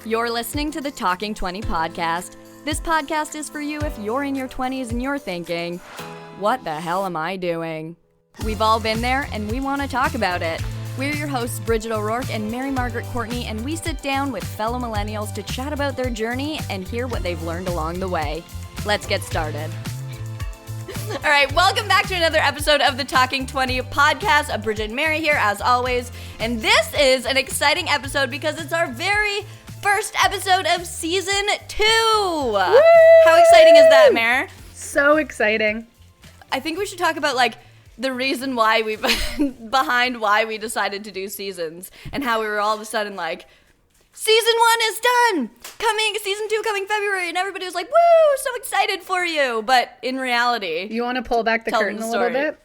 You're listening to the Talking 20 podcast. This podcast is for you if you're in your 20s and you're thinking, what the hell am I doing? We've all been there and we want to talk about it. We're your hosts, Bridget O'Rourke and Mary Margaret Courtney, and we sit down with fellow millennials to chat about their journey and hear what they've learned along the way. Let's get started. All right, welcome back to another episode of the Talking 20 podcast. Bridget and Mary here, as always. And this is an exciting episode because it's our very first episode of season 2. Woo! How exciting is that, Mare? So exciting. I think we should talk about, the reason why behind why we decided to do seasons and how we were all of a sudden season 1 is done! Season 2 coming February, and everybody was like, woo, so excited for you. But in reality... You want to pull back the curtain a little bit?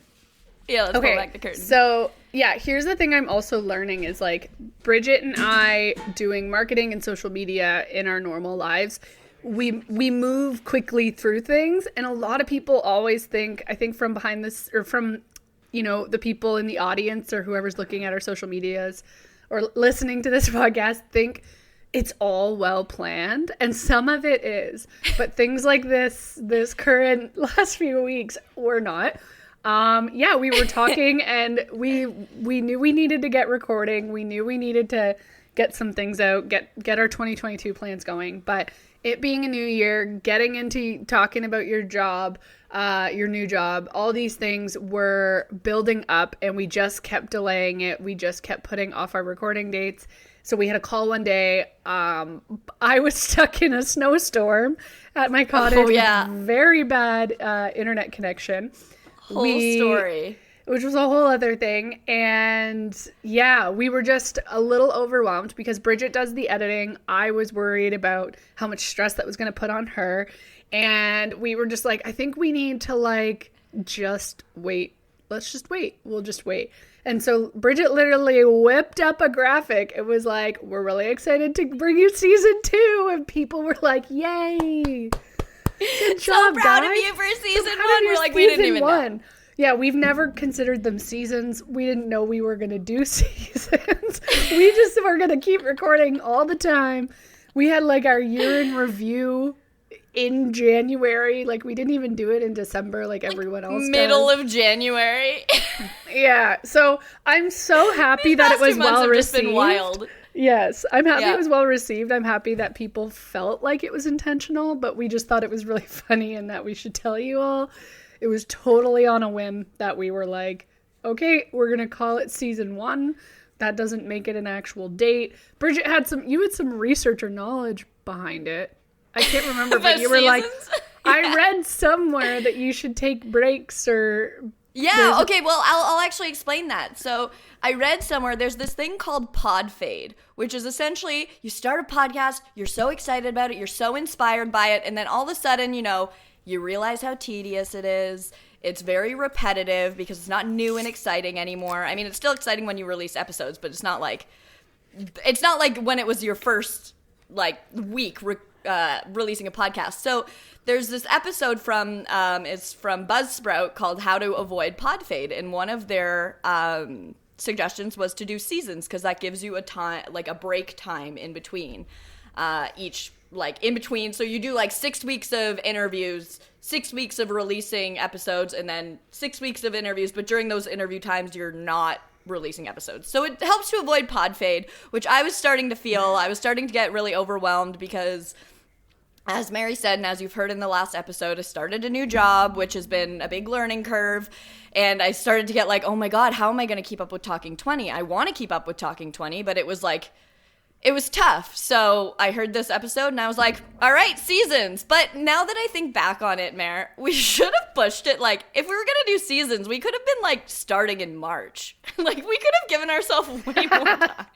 Yeah, let's pull back the curtain. So, yeah, here's the thing I'm also learning is, Bridget and I doing marketing and social media in our normal lives, we move quickly through things, and a lot of people always think, I think from behind this, or from, the people in the audience or whoever's looking at our social medias or listening to this podcast, think it's all well planned, and some of it is, but things like this current last few weeks were not. We were talking and we knew we needed to get recording. We knew we needed to get some things out, get our 2022 plans going. But it being a new year, getting into talking about your job, your new job, all these things were building up and we just kept delaying it. We just kept putting off our recording dates. So we had a call one day. I was stuck in a snowstorm at my cottage. Oh, yeah. With very bad internet connection. Whole story. Which was a whole other thing. And yeah, we were just a little overwhelmed because Bridget does the editing. I was worried about how much stress that was going to put on her. And we were just I think we need to just wait. Let's just wait. We'll just wait. And so Bridget literally whipped up a graphic. It was we're really excited to bring you season 2. And people were like, yay. Good job, so proud guys. of you for season 1. We're we didn't even know. Yeah, we've never considered them seasons. We didn't know we were going to do seasons. We just were going to keep recording all the time. We had our year in review in January. We didn't even do it in December like everyone else middle does. Of January. Yeah, so I'm so happy that it was well received. Just been wild. Yes, I'm happy it was well received. I'm happy that people felt like it was intentional, but we just thought it was really funny and that we should tell you all. It was totally on a whim that we were okay, we're going to call it season 1. That doesn't make it an actual date. Bridget you had some research or knowledge behind it. I can't remember, but you were I read somewhere that you should take breaks or... Yeah, okay, well, I'll actually explain that. So I read somewhere there's this thing called pod fade, which is essentially you start a podcast, you're so excited about it, you're so inspired by it, and then all of a sudden, you realize how tedious it is. It's very repetitive because it's not new and exciting anymore. I mean, it's still exciting when you release episodes, but it's not like when it was your first week releasing a podcast. So there's this episode from Buzzsprout called How to Avoid Pod Fade, and one of their suggestions was to do seasons because that gives you a time, a break time in between each, in between. So you do 6 weeks of interviews, 6 weeks of releasing episodes, and then 6 weeks of interviews, but during those interview times you're not releasing episodes. So it helps to avoid pod fade, which I was starting to feel. I was starting to get really overwhelmed because, as Mary said, and as you've heard in the last episode, I started a new job, which has been a big learning curve. And I started to get oh my God, how am I going to keep up with Talking 20? I want to keep up with Talking 20, but it was it was tough. So I heard this episode and I was like, all right, seasons. But now that I think back on it, Mare, we should have pushed it. If we were going to do seasons, we could have been starting in March. We could have given ourselves way more time.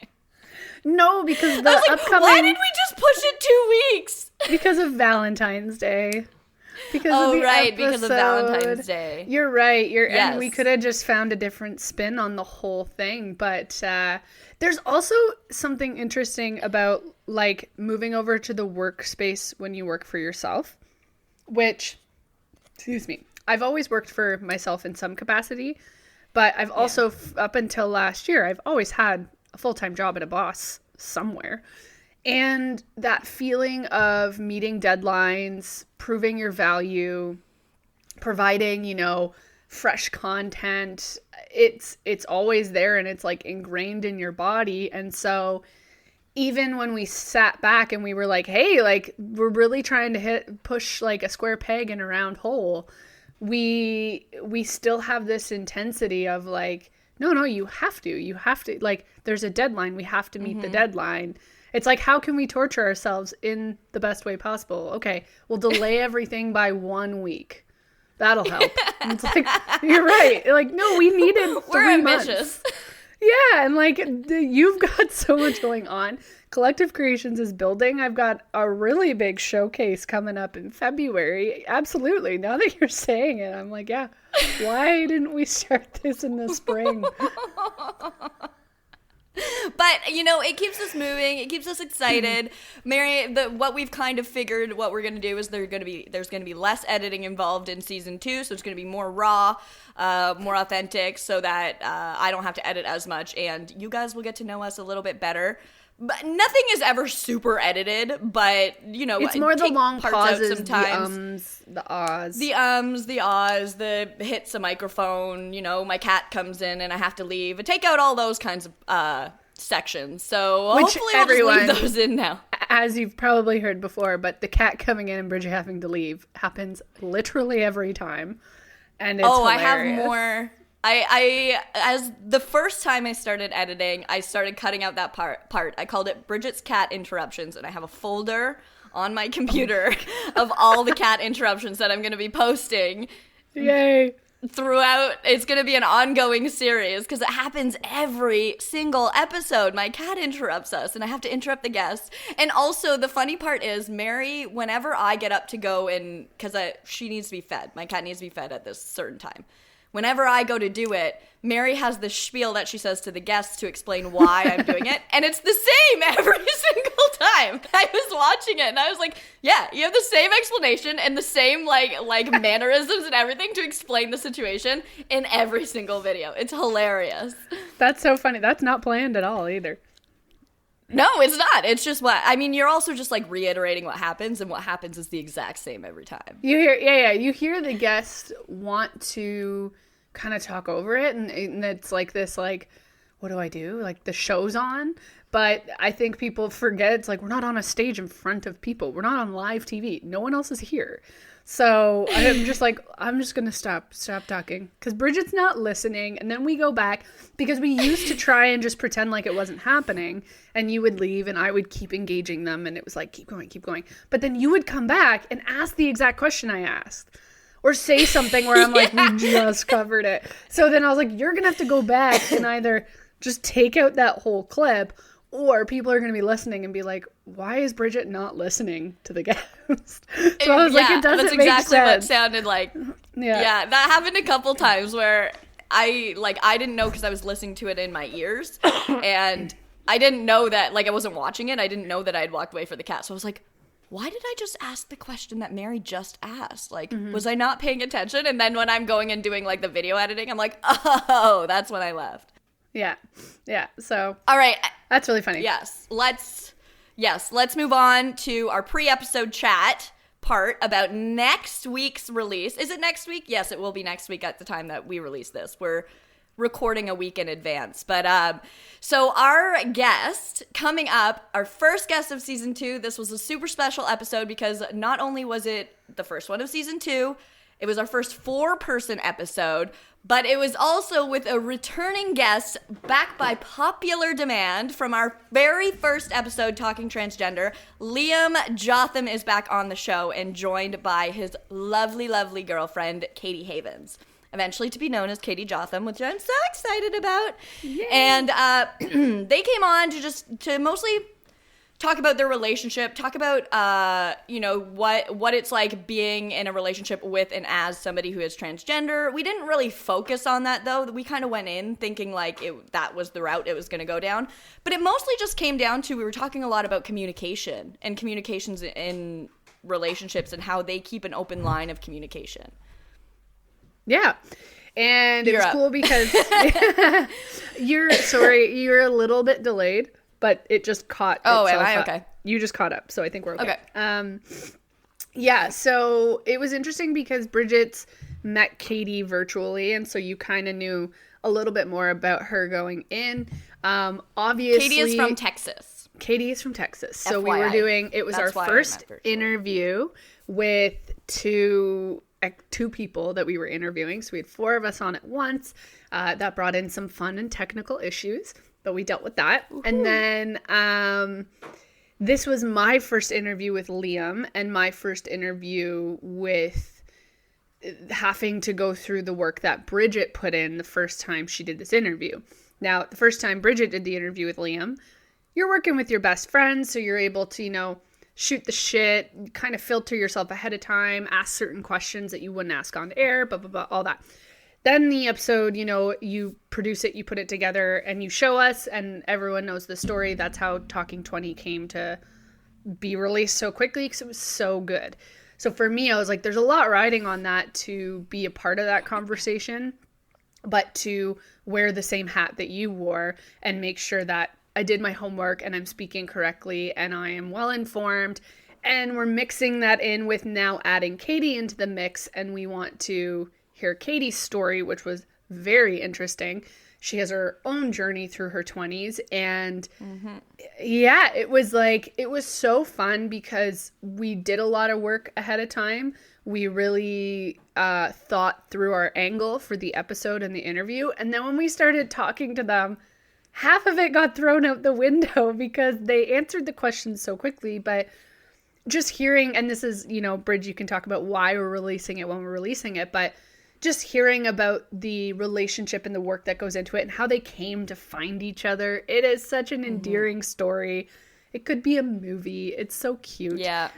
No, because the upcoming... Why did we just push it 2 weeks? Because of Valentine's Day. Because of Valentine's Day. You're right. Yes. And we could have just found a different spin on the whole thing. But there's also something interesting about moving over to the workspace when you work for yourself, which, excuse me, I've always worked for myself in some capacity, but I've also, up until last year, I've always had a full-time job and a boss somewhere. And that feeling of meeting deadlines, proving your value, providing, fresh content, it's always there, and it's like ingrained in your body. And so even when we sat back and we were like, hey, like, we're really trying to push like a square peg in a round hole, we still have this intensity of like, no, you have to, like, there's a deadline. We have to meet the deadline. It's like, how can we torture ourselves in the best way possible? Okay, we'll delay everything by 1 week. That'll help. And it's like, you're right. Like, no, we needed 3 months. We're ambitious. Yeah, and like, you've got so much going on. Collective Creations is building. I've got a really big showcase coming up in February. Absolutely. Now that you're saying it, I'm like, yeah, why didn't we start this in the spring? But, it keeps us moving. It keeps us excited. Mary, what we've kind of figured what we're going to do is there's going to be less editing involved in season 2. So it's going to be more raw, more authentic, so that I don't have to edit as much. And you guys will get to know us a little bit better. But nothing is ever super edited, but, it's more the long pauses, sometimes. The ahs. The ahs, the hits a microphone, my cat comes in and I have to leave. I take out all those kinds of sections. So hopefully we'll just leave those in now. As you've probably heard before, but the cat coming in and Bridget having to leave happens literally every time. And it's hilarious. I have more. As the first time I started editing, I started cutting out that part. I called it Bridget's Cat Interruptions, and I have a folder on my computer of all the cat interruptions that I'm going to be posting. Yay. Throughout. It's going to be an ongoing series because it happens every single episode. My cat interrupts us and I have to interrupt the guests. And also the funny part is Mary, whenever I get up to go and because she needs to be fed, my cat needs to be fed at this certain time. Whenever I go to do it, Mary has this spiel that she says to the guests to explain why I'm doing it. And it's the same every single time. I was watching it and I was like, yeah, you have the same explanation and the same like mannerisms and everything to explain the situation in every single video. It's hilarious. That's so funny. That's not planned at all either. No, it's not. It's just you're also just like reiterating what happens, and what happens is the exact same every time. You hear the guests want to kind of talk over it, and it's like this, like, what do I do? Like, the show's on, but I think people forget it's like, we're not on a stage in front of people. We're not on live TV. No one else is here. So I'm just like, I'm just going to stop talking because Bridget's not listening. And then we go back because we used to try and just pretend like it wasn't happening. And you would leave and I would keep engaging them. And it was like, keep going. But then you would come back and ask the exact question I asked. Or say something where I'm like, we just covered it. So then I was like, you're going to have to go back and either just take out that whole clip, or people are going to be listening and be like, why is Bridget not listening to the guest? So I was like, it doesn't make sense. That's exactly what it sounded like. Yeah, that happened a couple times where I didn't know because I was listening to it in my ears. And I didn't know that, I wasn't watching it. I didn't know that I had walked away for the cat. So I was like, why did I just ask the question that Mary just asked? Was I not paying attention? And then when I'm going and doing, the video editing, I'm like, oh, that's when I left. Yeah. So. All right. That's really funny. Yes. Let's move on to our pre-episode chat part about next week's release. Is it next week? Yes, it will be next week at the time that we release this. We're recording a week in advance. But so our guest coming up, our first guest of season 2, this was a super special episode because not only was it the first one of season 2, it was our first 4-person episode, but it was also with a returning guest back by popular demand from our very first episode talking transgender. Liam Jotham is back on the show and joined by his lovely, lovely girlfriend, Katie Havens. Eventually to be known as Katie Jotham, which I'm so excited about. Yay. And they came on to mostly talk about their relationship, talk about, what it's like being in a relationship with and as somebody who is transgender. We didn't really focus on that, though. We kind of went in thinking that was the route it was going to go down. But it mostly just came down to, we were talking a lot about communication and communications in relationships and how they keep an open line of communication. Yeah. And it was cool because you're a little bit delayed. but it just caught Oh, am itself I? up. Okay. You just caught up, so I think we're okay. Okay. Yeah, so it was interesting because Bridget's met Katie virtually, and so you kind of knew a little bit more about her going in. Obviously, Katie is from Texas. Katie is from Texas. So FYI. we were doing, it was That's our why I first met virtually. interview with two people that we were interviewing. So we had 4 of us on at once. That brought in some fun and technical issues, but we dealt with that. Woo-hoo. And then this was my first interview with Liam and my first interview with having to go through the work that Bridget put in the first time she did this interview. Now, the first time Bridget did the interview with Liam, you're working with your best friends, so you're able to, shoot the shit, kind of filter yourself ahead of time, ask certain questions that you wouldn't ask on air, blah, blah, blah, all that. Then the episode, you produce it, you put it together, and you show us, and everyone knows the story. That's how Talking 20 came to be released so quickly, because it was so good. So for me, I was like, there's a lot riding on that to be a part of that conversation, but to wear the same hat that you wore and make sure that I did my homework and I'm speaking correctly and I am well informed. And we're mixing that in with now adding Katie into the mix, and we want to hear Katie's story, which was very interesting. She has her own journey through her 20s, and yeah, it was so fun because we did a lot of work ahead of time. We really thought through our angle for the episode and the interview, and then when we started talking to them, half of it got thrown out the window because they answered the questions so quickly. But just hearing, and this is, Bridge, you can talk about why we're releasing it when we're releasing it, but just hearing about the relationship and the work that goes into it and how they came to find each other. It is such an endearing story. It could be a movie. It's so cute. Yeah.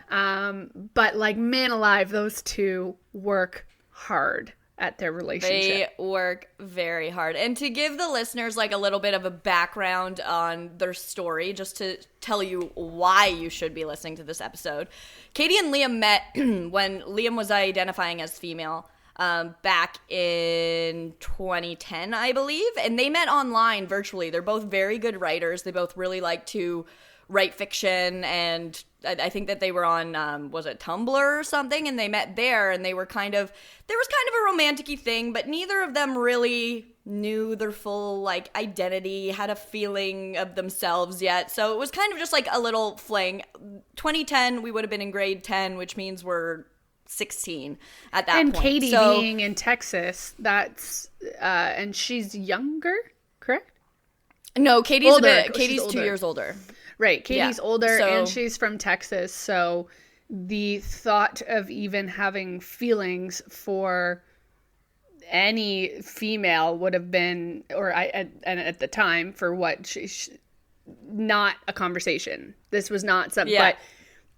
But man alive, those two work hard at their relationship. They work very hard. And to give the listeners a little bit of a background on their story, just to tell you why you should be listening to this episode. Katie and Liam met when Liam was identifying as female back in 2010, I believe. And they met online virtually. They're both very good writers. They both really like to write fiction, and I think that they were on, was it Tumblr or something? And they met there, and there was kind of a romantic-y thing, but neither of them really knew their full, identity, had a feeling of themselves yet. So it was kind of just a little fling. 2010, we would have been in grade 10, which means we're 16 at that point. And Katie being in Texas, that's, and she's younger, correct? No, Katie's older. Katie's 2 years older. Right, Katie's older, so, and she's from Texas, so the thought of even having feelings for any female would have been, at the time, for what not a conversation. This was not something,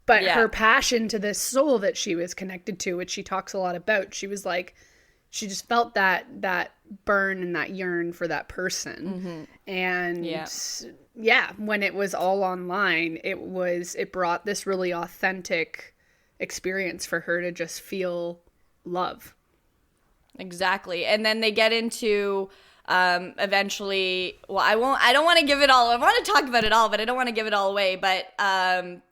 but her passion to this soul that she was connected to, which she talks a lot about, she was she just felt that burn and that yearn for that person. And when it was all online, it brought this really authentic experience for her to just feel love. Exactly. And then they get into eventually, I don't want to give it all. I want to talk about it all, but I don't want to give it all away. But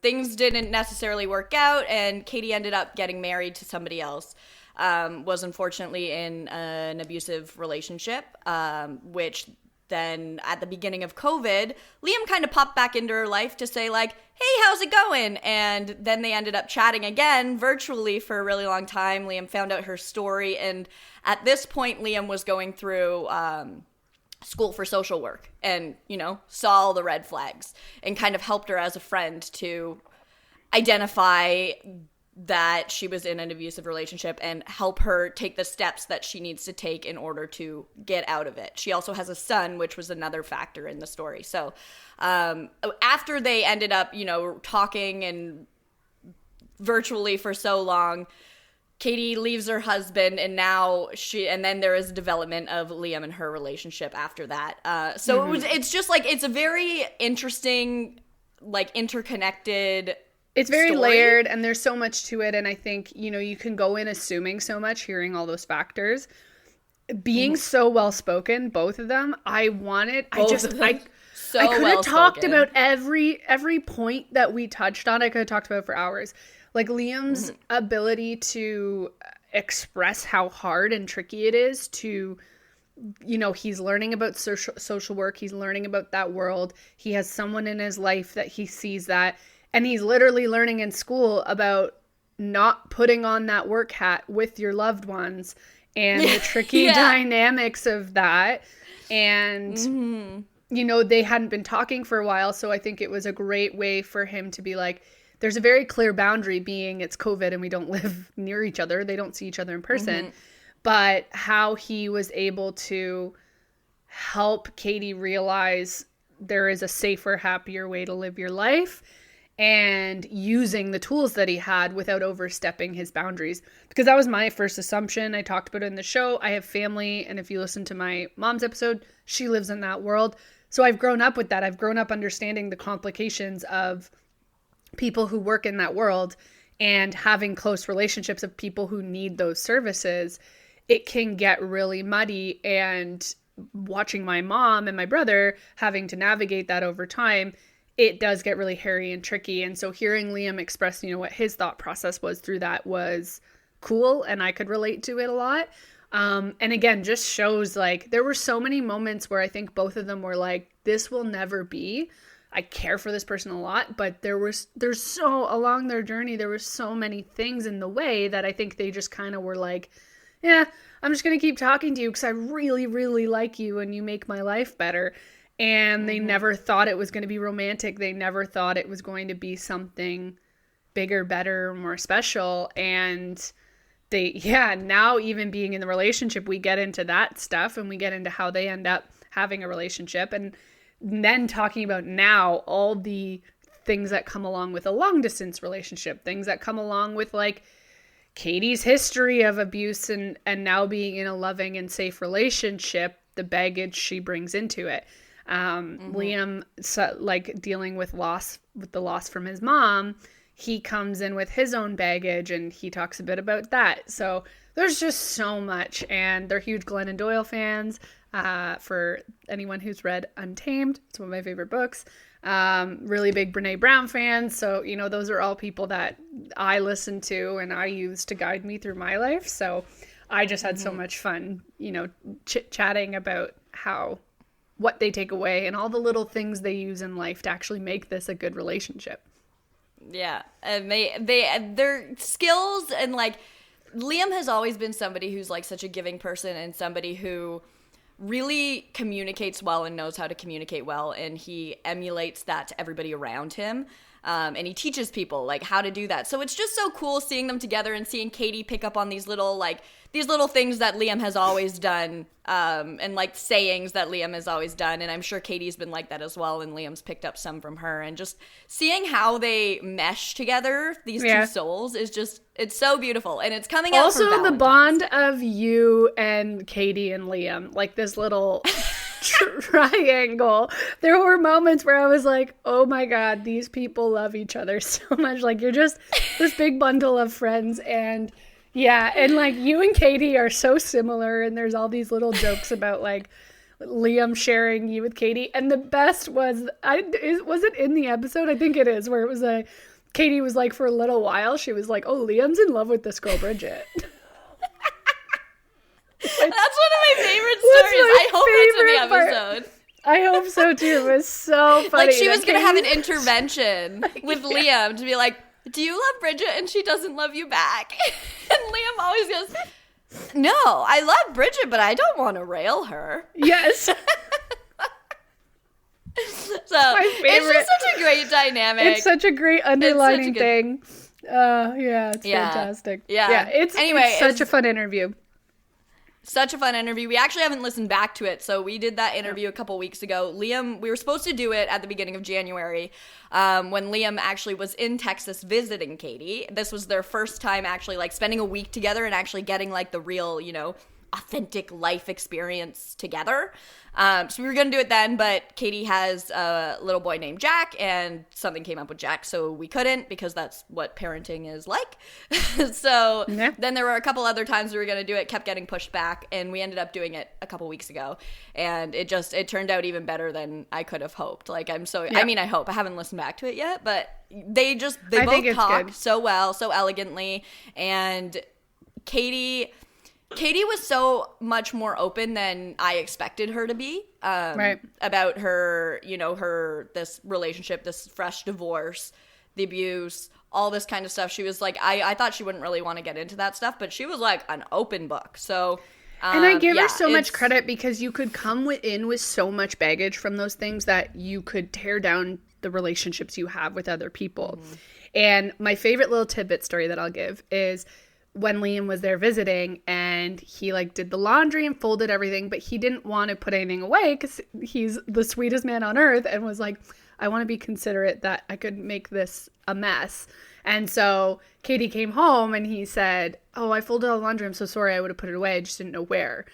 things didn't necessarily work out, and Katie ended up getting married to somebody else. Was unfortunately in an abusive relationship, which then at the beginning of COVID, Liam kind of popped back into her life to say hey, how's it going? And then they ended up chatting again virtually for a really long time. Liam found out her story, and at this point, Liam was going through school for social work and, saw all the red flags and kind of helped her as a friend to identify that she was in an abusive relationship and help her take the steps that she needs to take in order to get out of it. She also has a son, which was another factor in the story. So after they ended up, talking and virtually for so long, Katie leaves her husband, and now and then there is development of Liam and her relationship after that. So it's just it's a very interesting, interconnected. It's very story. layered, and there's so much to it, and I think, you can go in assuming so much, hearing all those factors. Being so well-spoken, both of them, So I could have well talked spoken. about every point that we touched on. I could have talked about for hours. Like Liam's ability to express how hard and tricky it is to, you know, he's learning about social work. He's learning about that world. He has someone in his life that he sees that. And he's literally learning in school about not putting on that work hat with your loved ones and the tricky dynamics of that. And, you know, they hadn't been talking for a while. So I think it was a great way for him to be like, there's a very clear boundary being it's COVID and we don't live near each other. They don't see each other in person. But how he was able to help Katie realize there is a safer, happier way to live your life, and using the tools that he had without overstepping his boundaries. Because that was my first assumption. I talked about it in the show. I have family, and if you listen to my mom's episode, she lives in that world. So I've grown up with that. I've grown up understanding the complications of people who work in that world and having close relationships of people who need those services. It can get really muddy, and watching my mom and my brother having to navigate that over time, it does get really hairy and tricky. And so hearing Liam express, you know, what his thought process was through that was cool, and I could relate to it a lot. And again, just shows like there were so many moments where I think both of them were like, this will never be. I care for this person a lot, but there's so along their journey, there were so many things in the way that I think they just kind of were like, yeah, I'm just going to keep talking to you because I really, really like you and you make my life better. And they never thought it was going to be romantic. They never thought it was going to be something bigger, better, more special. And now even being in the relationship, we get into that stuff and we get into how they end up having a relationship. And then talking about now all the things that come along with a long distance relationship, things that come along with like Katie's history of abuse and now being in a loving and safe relationship, the baggage she brings into it. Liam, like dealing with the loss from his mom, he comes in with his own baggage and he talks a bit about that. So there's just so much, and they're huge Glennon Doyle fans. For anyone who's read Untamed, it's one of my favorite books. Really big Brene Brown fans. So, you know, those are all people that I listen to and I use to guide me through my life. So I just had so much fun, you know, chit-chatting about what they take away and all the little things they use in life to actually make this a good relationship. Yeah. And their skills, and like Liam has always been somebody who's like such a giving person and somebody who really communicates well and knows how to communicate well, and he emulates that to everybody around him. And he teaches people like how to do that. So it's just so cool seeing them together and seeing Katie pick up on these little things that Liam has always done, and like sayings that Liam has always done. And I'm sure Katie's been like that as well, and Liam's picked up some from her. And just seeing how they mesh together, these two souls, is just, it's so beautiful. And it's coming out also from the bond of you and Katie and Liam, like this little triangle. There were moments where I was like, oh my God, these people love each other so much. Like, you're just this big bundle of friends. And yeah, and like you and Katie are so similar, and there's all these little jokes about like Liam sharing you with Katie. And the best was, was it in the episode? I think it is, where it was Katie was like, for a little while, she was like, oh, Liam's in love with this girl, Bridget. That's one of my favorite stories. I hope that's in the episode. I hope so too. It was so funny. Like she was going to have an intervention with Liam to be like, do you love Bridget and she doesn't love you back? And Liam always goes, no, I love Bridget, but I don't want to rail her. Yes. So it's just such a great dynamic. It's such a great underlining thing. It's fantastic. Yeah. It's such a fun interview. Such a fun interview. We actually haven't listened back to it. So we did that interview a couple weeks ago. Liam, we were supposed to do it at the beginning of January, when Liam actually was in Texas visiting Katie. This was their first time actually like spending a week together and actually getting like the real, you know, authentic life experience together. So we were going to do it then, but Katie has a little boy named Jack, and something came up with Jack, so we couldn't, because that's what parenting is like. So then there were a couple other times we were going to do it, kept getting pushed back, and we ended up doing it a couple weeks ago, and it turned out even better than I could have hoped. Like, I mean, I hope. I haven't listened back to it yet, but they both talk so well, so elegantly, and Katie was so much more open than I expected her to be, about her, this relationship, this fresh divorce, the abuse, all this kind of stuff. She was like, I thought she wouldn't really want to get into that stuff, but she was like an open book. So, and I give her so much credit, because you could come in with so much baggage from those things that you could tear down the relationships you have with other people. Mm-hmm. And my favorite little tidbit story that I'll give is when Liam was there visiting, and he like did the laundry and folded everything, but he didn't want to put anything away because he's the sweetest man on earth, and was like, I want to be considerate that I could make this a mess. And so Katie came home and he said, oh, I folded all the laundry. I'm so sorry. I would have put it away. I just didn't know where.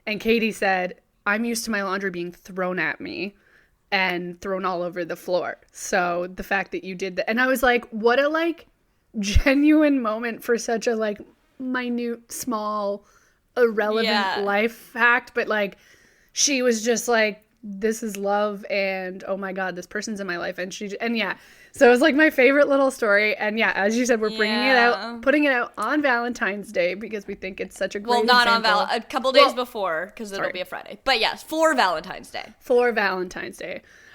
And Katie said, I'm used to my laundry being thrown at me and thrown all over the floor. So the fact that you did that. And I was like, what a like genuine moment for such a like minute, small, irrelevant life fact. But like, she was just like, this is love, and oh my god, this person's in my life. And so it was like my favorite little story. And yeah, as you said, we're putting it out on Valentine's Day, because we think it's such a great example. A couple days before, because it'll be a Friday. But yes, for Valentine's Day.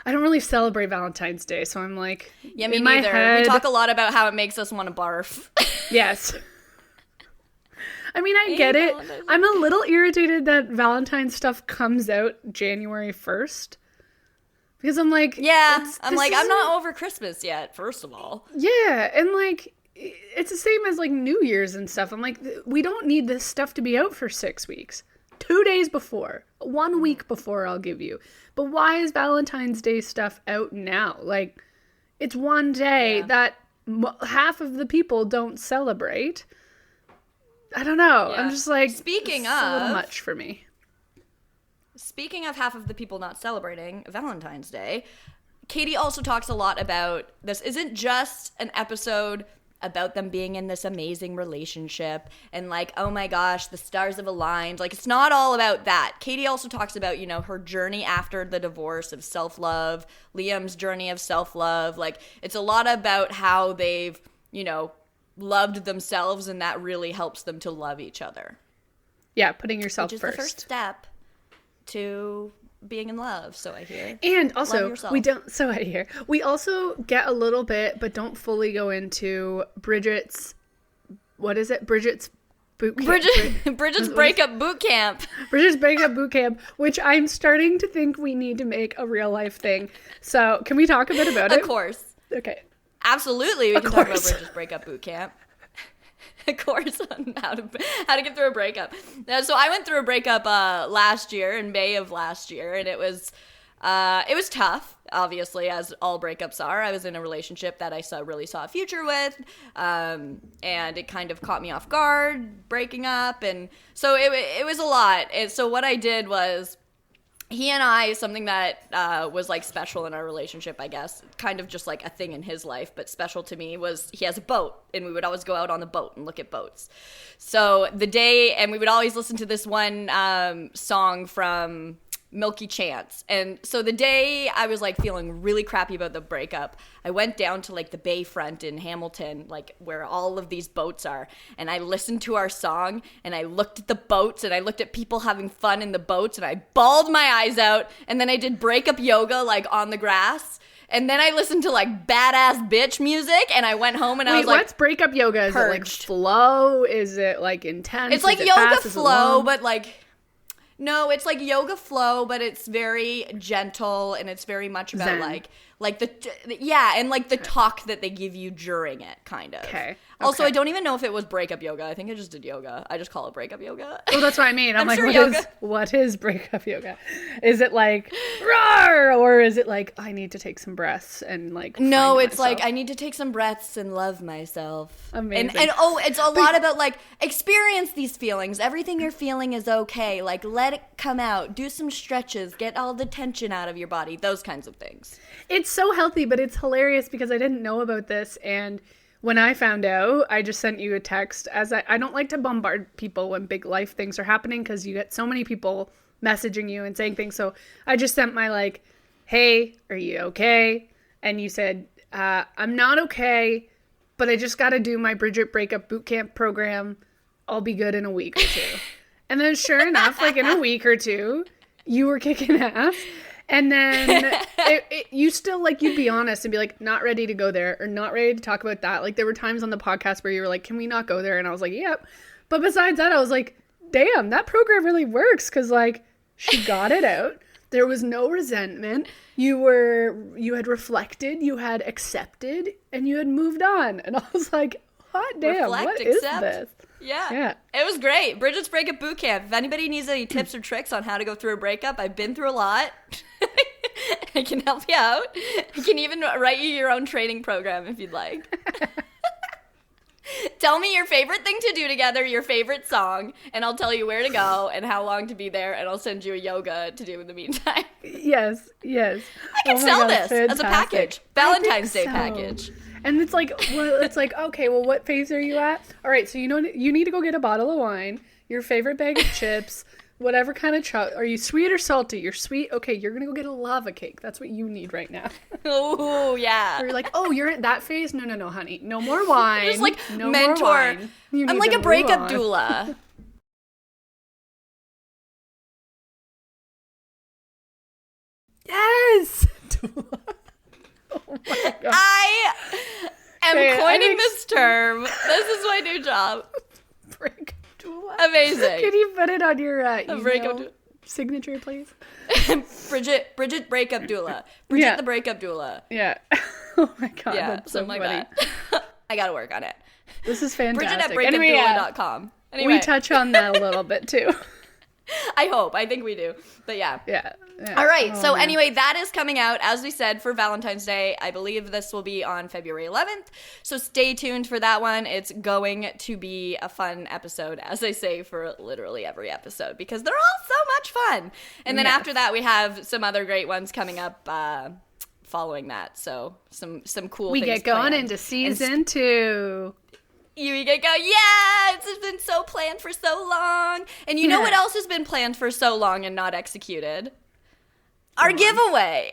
I don't really celebrate Valentine's Day, so I'm like, yeah, me neither. We talk a lot about how it makes us want to barf. Yes. I mean, I get it. I'm a little irritated that Valentine's stuff comes out January 1st. Because I'm like... Yeah, I'm not over Christmas yet, first of all. Yeah, and like, it's the same as like New Year's and stuff. I'm like, we don't need this stuff to be out for 6 weeks. 2 days before. 1 week before, I'll give you. But why is Valentine's Day stuff out now? Like, it's one day that half of the people don't celebrate. I don't know. Yeah. I'm just like, speaking of, a little much for me. Speaking of half of the people not celebrating Valentine's Day, Katie also talks a lot about this isn't just an episode about them being in this amazing relationship and like, oh my gosh, the stars have aligned. Like, it's not all about that. Katie also talks about, her journey after the divorce of self-love, Liam's journey of self-love. Like, it's a lot about how they've, loved themselves, and that really helps them to love each other. Yeah, putting yourself first. Which is the first step to being in love, so I hear. And also, we also get a little bit, but don't fully go into Bridget's boot camp. Bridget's breakup boot camp. Bridget's breakup boot camp, which I'm starting to think we need to make a real life thing. So can we talk a bit about it? Of course. Okay. Absolutely, we can talk about Bridget's breakup boot camp. Of course, on how to get through a breakup. So I went through a breakup last year, in May of last year, and it was tough, obviously, as all breakups are. I was in a relationship that I really saw a future with, and it kind of caught me off guard, breaking up, and so it was a lot. And so what I did was, he and I, something that was like special in our relationship, I guess, kind of just like a thing in his life, but special to me, was he has a boat, and we would always go out on the boat and look at boats. So and we would always listen to this one song from Milky Chance. And so the day I was like feeling really crappy about the breakup, I went down to like the bayfront in Hamilton, like where all of these boats are, and I listened to our song, and I looked at the boats, and I looked at people having fun in the boats, and I bawled my eyes out, and then I did breakup yoga like on the grass. And then I listened to like badass bitch music, and I went home and I was like, what's breakup yoga? Is it like flow? Is it like intense? It's like yoga flow, but like, no, it's like yoga flow, but it's very gentle, and it's very much about Zen. Like and like the talk that they give you during it, kind of. Okay. Also, I don't even know if it was breakup yoga. I think I just did yoga. I just call it breakup yoga. Oh, that's what I mean. I'm like, sure what is breakup yoga? Is it like, roar, or is it like, I need to take some breaths and like, no, it's myself? like, I need to take some breaths and love myself. Amazing. And it's a lot about like, experience these feelings. Everything you're feeling is okay. Like, let it come out. Do some stretches. Get all the tension out of your body. Those kinds of things. It's so healthy, but it's hilarious because I didn't know about this, and when I found out, I just sent you a text. As I don't like to bombard people when big life things are happening because you get so many people messaging you and saying things. So I just sent my like, hey, are you okay? And you said, I'm not okay, but I just got to do my Bridget breakup bootcamp program. I'll be good in a week or two. And then sure enough, like in a week or two, you were kicking ass. And then you still, like, you'd be honest and be like, not ready to go there or not ready to talk about that. Like, there were times on the podcast where you were like, can we not go there? And I was like, yep. But besides that, I was like, damn, that program really works because, like, she got it out. There was no resentment. You had reflected, you had accepted, and you had moved on. And I was like, hot damn, what is this? Yeah. It was great. Bridget's Breakup Bootcamp. If anybody needs any tips or tricks on how to go through a breakup, I've been through a lot. I can help you out. I can even write you your own training program if you'd like. Tell me your favorite thing to do together, your favorite song, and I'll tell you where to go and how long to be there, and I'll send you a yoga to do in the meantime. Yes. I can sell this as a package. Valentine's Day package. And it's like, okay, well, what phase are you at? All right, so you need to go get a bottle of wine, your favorite bag of chips, whatever kind of are you sweet or salty? You're sweet? Okay, you're going to go get a lava cake. That's what you need right now. Oh, yeah. Or you're like, oh, you're at that phase? No, honey. No more wine. Just like no mentor. More wine. I'm like a breakup doula. Yes! Doula. Oh my God. I am coining this term. This is my new job. Breakup doula. Amazing. Can you put it on your breakup signature, please? Bridget breakup doula. Bridget the breakup doula. Yeah. Oh my God. Yeah, that's so something funny. like that. I gotta work on it. This is fantastic. Bridget at breakupdoula.com. Anyway. We touch on that a little bit too. I hope. I think we do. But yeah. Yeah. All right. So anyway, that is coming out, as we said, for Valentine's Day. I believe this will be on February 11th. So stay tuned for that one. It's going to be a fun episode, as I say, for literally every episode, because they're all so much fun. And then after that, we have some other great ones coming up following that. So some cool things. We get going into season 2. You get go, yeah, it's been so planned for so long. And you know what else has been planned for so long and not executed? Our giveaway.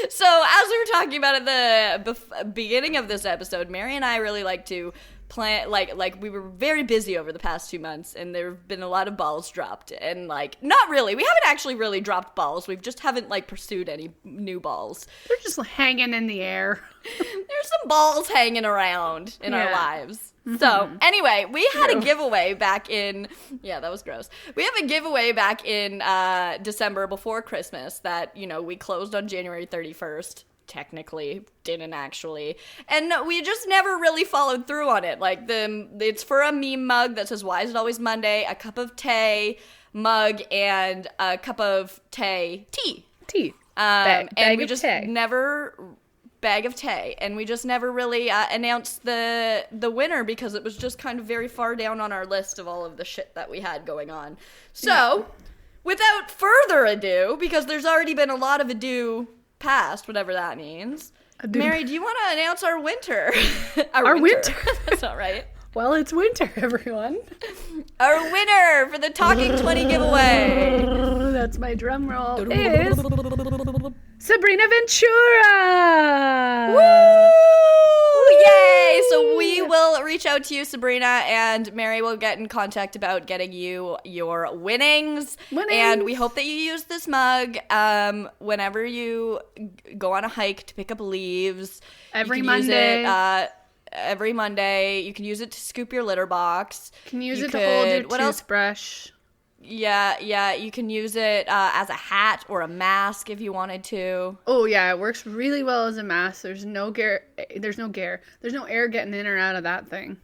So as we were talking about at the beginning of this episode, Mary and I really like to plan, like we were very busy over the past 2 months, and there have been a lot of balls dropped, and like, not really, we haven't actually really dropped balls, we just haven't like pursued any new balls. They're just hanging in the air. There's some balls hanging around in our lives. Mm-hmm. So anyway, we had a giveaway back in, that was gross. We have a giveaway back in December before Christmas that, we closed on January 31st. Technically, didn't actually, and we just never really followed through on it. Like it's for a meme mug that says "Why is it always Monday?" A cup of tea mug and a cup of tea. Bag and we of just tea. never bag of tea, and we just never really announced the winner because it was just kind of very far down on our list of all of the shit that we had going on. So, without further ado, because there's already been a lot of ado past, whatever that means. Mary, do you want to announce our winter? our winter. That's not right. Well, it's winter, everyone. Our winner for the Talking 20 giveaway. That's my drum roll. Is Sabrina Ventura. Woo! Yay! So we will reach out to you, Sabrina, and Mary will get in contact about getting you your winnings. And we hope that you use this mug whenever you go on a hike to pick up leaves. Every Monday. Every Monday. You can use it to scoop your litter box. You can use it to hold your toothbrush. Yeah, you can use it as a hat or a mask if you wanted to. Oh yeah, it works really well as a mask. There's no air getting in or out of that thing.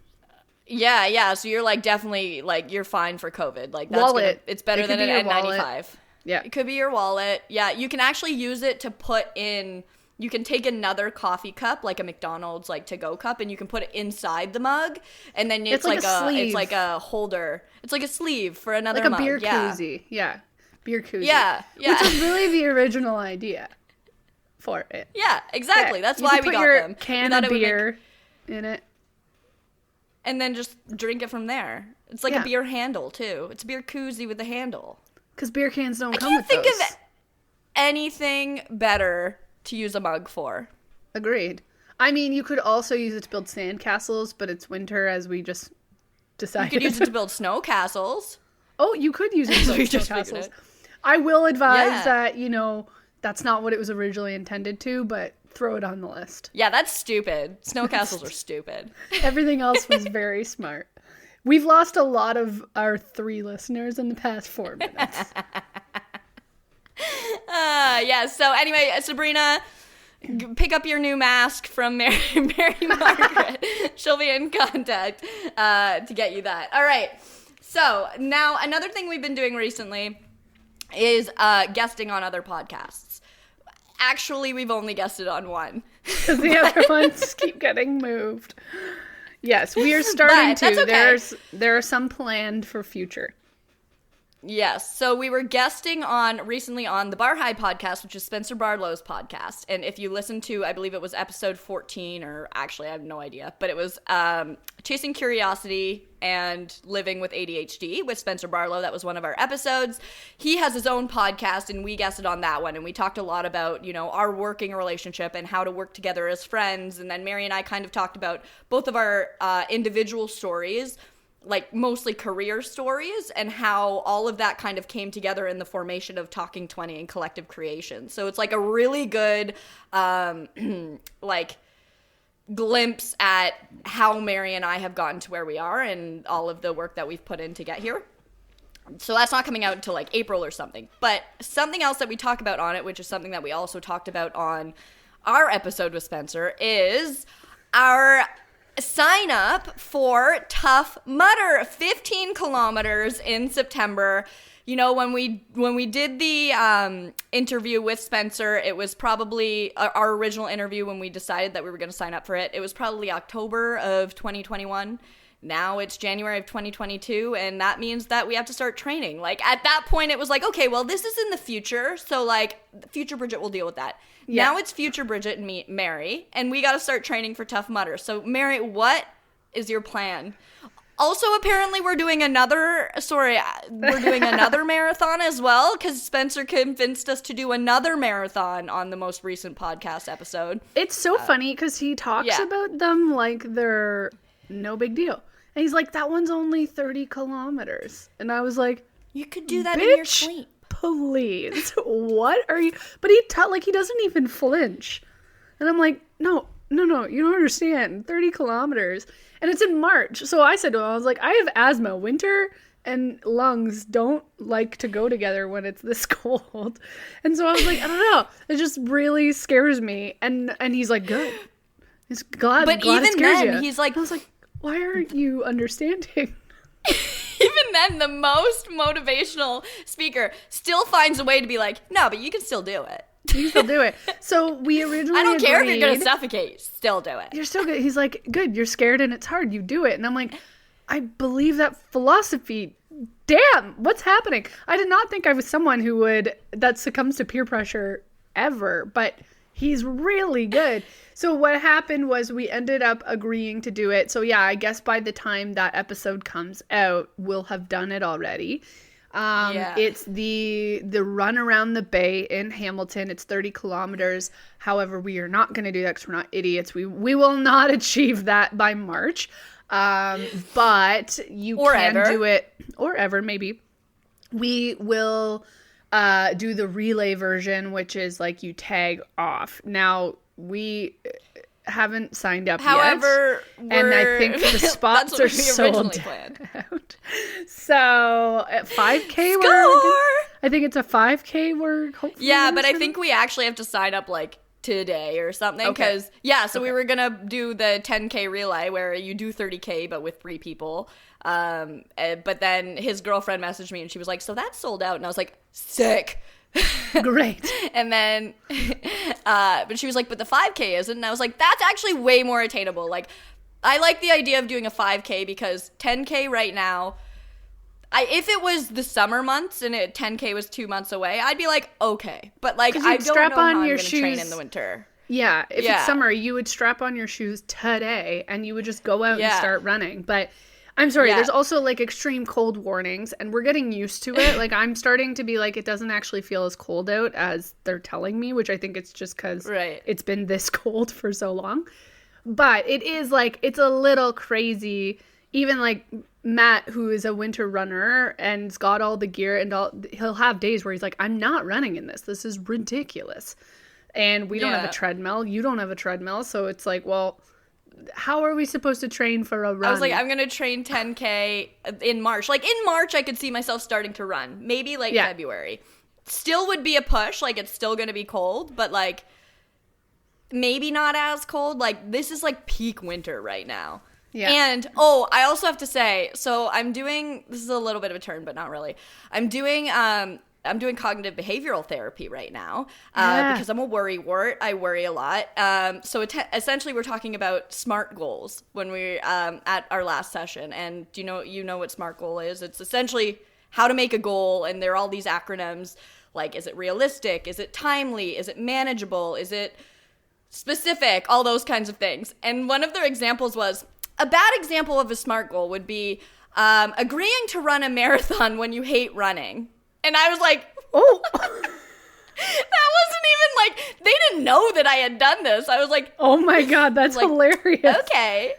Yeah, so you're like definitely like you're fine for COVID. Like that's wallet. It's better than an N95. Yeah. It could be your wallet. Yeah, you can actually use it to put in. You can take another coffee cup, like a McDonald's like to-go cup, and you can put it inside the mug, and then it's like a sleeve. it's like a holder. It's like a sleeve for another like a mug. beer koozie. Yeah, beer koozie. Yeah. Which is really the original idea for it. Yeah, exactly. Yeah. That's you why can we put got your them. Can of beer in it, and then just drink it from there. It's like a beer handle too. It's a beer koozie with a handle. Because beer cans don't come with those. I can't think of anything better to use a mug for. Agreed. I mean, you could also use it to build sandcastles, but it's winter, as we just decided. You could use it to build snow castles. Oh, you could use it to build snow castles. I will advise that, that's not what it was originally intended to, but throw it on the list. Yeah, that's stupid. Snow castles are stupid. Everything else was very smart. We've lost a lot of our 3 listeners in the past 4 minutes. Yeah, so anyway, Sabrina, pick up your new mask from Mary Margaret. She'll be in contact to get you that. All right. So now another thing we've been doing recently is guesting on other podcasts. Actually, we've only guested on one. Because the other ones keep getting moved. Yes, we are starting to. Okay. There are some planned for future. Yes. So we were guesting recently on the Bar High podcast, which is Spencer Barlow's podcast. And if you listen to, I believe it was episode 14, or actually I have no idea, but it was Chasing Curiosity and Living with ADHD with Spencer Barlow. That was one of our episodes. He has his own podcast, and we guested on that one. And we talked a lot about, our working relationship and how to work together as friends. And then Mary and I kind of talked about both of our individual stories, like mostly career stories, and how all of that kind of came together in the formation of Talking 20 and Collective Creation. So it's like a really good like glimpse at how Mary and I have gotten to where we are and all of the work that we've put in to get here. So that's not coming out until like April or something. But something else that we talk about on it, which is something that we also talked about on our episode with Spencer, is our sign up for Tough Mudder, 15 kilometers in September. When we did the interview with Spencer, it was probably our original interview when we decided that we were going to sign up for it. It was probably October of 2021. Now it's January of 2022, and that means that we have to start training. Like, at that point, it was like, okay, well, this is in the future, so, like, future Bridget will deal with that. Yeah. Now it's future Bridget and Mary, and we got to start training for Tough Mudder. So, Mary, what is your plan? Also, apparently, we're doing another marathon as well, because Spencer convinced us to do another marathon on the most recent podcast episode. It's so funny, because he talks about them like they're no big deal. And he's like, that one's only 30 kilometers. And I was like, you could do that in your sleep. Please. What are you? But he doesn't even flinch. And I'm like, no, you don't understand. 30 kilometers. And it's in March. So I said to him, I was like, I have asthma. Winter and lungs don't like to go together when it's this cold. And so I was like, I don't know. It just really scares me. And he's like, good. He's glad. But glad even then, he's like, I was like, why aren't you understanding? Even then, the most motivational speaker still finds a way to be like, no, but you can still do it. You can still do it. So we originally I don't care if you're going to suffocate. Still do it. You're still good. He's like, good, you're scared and it's hard. You do it. And I'm like, I believe that philosophy. Damn, what's happening? I did not think I was someone that succumbs to peer pressure ever, but he's really good. So what happened was we ended up agreeing to do it. So yeah, I guess by the time that episode comes out, we'll have done it already. It's the run around the bay in Hamilton. It's 30 kilometers. However, we are not going to do that because we're not idiots. We will not achieve that by March. But you can do it, or ever, maybe. We will do the relay version, which is like you tag off. Now, we haven't signed up yet. However, and I think the spots are sold out. So at 5K Score! I think it's a 5K word. Hopefully Yeah, but I think we actually have to sign up like today or something because we were gonna do the 10K relay where you do 30K but with 3 people. But then his girlfriend messaged me and she was like, "So that's sold out," and I was like, "Sick." Great. And then, but she was like, "But the 5K isn't," and I was like, "That's actually way more attainable." Like, I like the idea of doing a 5K because 10K right now. If it was the summer months and 10K was 2 months away, I'd be like, okay. But like, I don't know how I'm going to train in the winter. Yeah, if it's summer, you would strap on your shoes today and you would just go out and start running. But I'm sorry, there's also like extreme cold warnings and we're getting used to it. Like I'm starting to be like, it doesn't actually feel as cold out as they're telling me, which I think it's just because it's been this cold for so long. But it is like, it's a little crazy. Even like Matt, who is a winter runner and's got all the gear and he'll have days where he's like, I'm not running in this. This is ridiculous. And we don't have a treadmill. You don't have a treadmill. So it's like, well, how are we supposed to train for a run? I was like, I'm going to train 10K in March. Like in March, I could see myself starting to run. Maybe like February. Still would be a push. Like it's still going to be cold, but like maybe not as cold. Like this is like peak winter right now. Yeah. And, I also have to say, so this is a little bit of a turn, but not really. I'm doing cognitive behavioral therapy right now because I'm a worrywart. I worry a lot. So essentially we're talking about SMART goals when we at our last session. And you know what SMART goal is? It's essentially how to make a goal. And there are all these acronyms like, is it realistic? Is it timely? Is it manageable? Is it specific? All those kinds of things. And one of their examples was, a bad example of a SMART goal would be agreeing to run a marathon when you hate running. And I was like, oh, that wasn't even like, they didn't know that I had done this. I was like, oh my God, that's like, hilarious. Okay.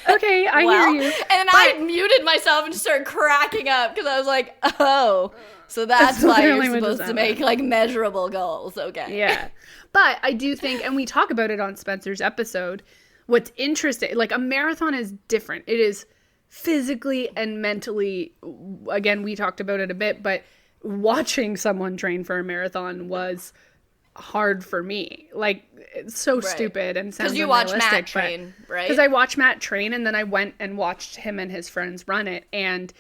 Okay, I hear you. And I muted myself and just started cracking up because I was like, oh, so that's why you're supposed to make like measurable goals. Okay. Yeah. But I do think, and we talk about it on Spencer's episode, what's interesting, like a marathon is different. It is physically and mentally, again, we talked about it a bit, but watching someone train for a marathon was hard for me. Like, it's so stupid and sounds unrealistic. Because you watch Matt train, right? Because I watched Matt train and then I went and watched him and his friends run it. And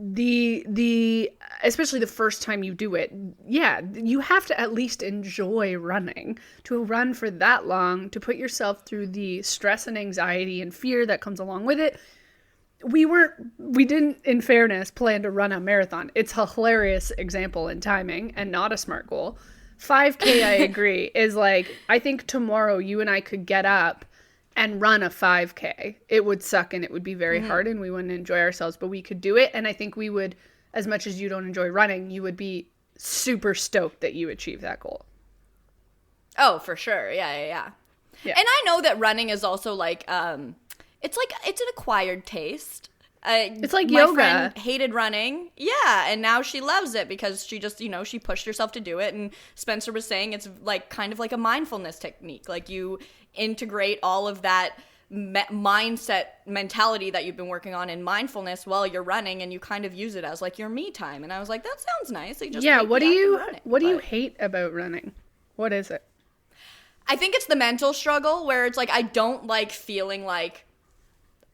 the especially the first time you do it, you have to at least enjoy running. To run for that long, to put yourself through the stress and anxiety and fear that comes along with it. We didn't, in fairness, plan to run a marathon. It's a hilarious example in timing and not a SMART goal. 5K, I agree, is like, I think tomorrow you and I could get up and run a 5K. It would suck and it would be very hard and we wouldn't enjoy ourselves, but we could do it. And I think we would, as much as you don't enjoy running, you would be super stoked that you achieve that goal. Oh, for sure. Yeah. And I know that running is also like, it's an acquired taste. It's like my yoga. My friend hated running. Yeah, and now she loves it because she just, she pushed herself to do it. And Spencer was saying it's like kind of like a mindfulness technique. Like you integrate all of that mindset mentality that you've been working on in mindfulness while you're running, and you kind of use it as like your me time. And I was like, that sounds nice. What do you hate about running? What is it? I think it's the mental struggle where it's like I don't like feeling like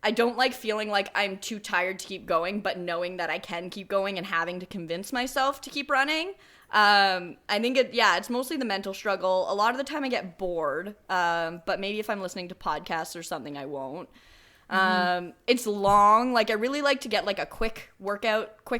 I'm too tired to keep going, but knowing that I can keep going and having to convince myself to keep running. I think it's mostly the mental struggle. A lot of the time I get bored, but maybe if I'm listening to podcasts or something, I won't. It's long. Like I really like to get like a quick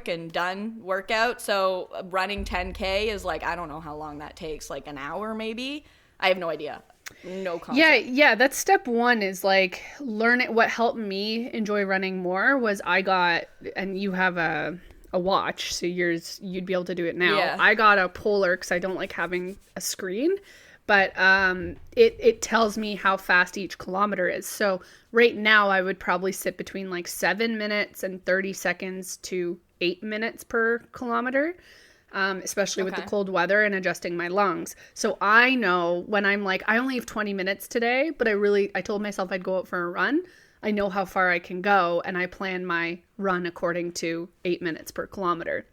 and done workout. So running 10K is like, I don't know how long that takes, like an hour maybe. I have no idea. No concept. Yeah, that's step one is like learning. What helped me enjoy running more was and you have a watch, so you'd be able to do it now. Yeah. I got a Polar because I don't like having a screen, but it tells me how fast each kilometer is. So right now I would probably sit between like 7 minutes and 30 seconds to 8 minutes per kilometer. Especially with the cold weather and adjusting my lungs. So I know when I'm like, I only have 20 minutes today, but I told myself I'd go out for a run. I know how far I can go, and I plan my run according to 8 minutes per kilometer.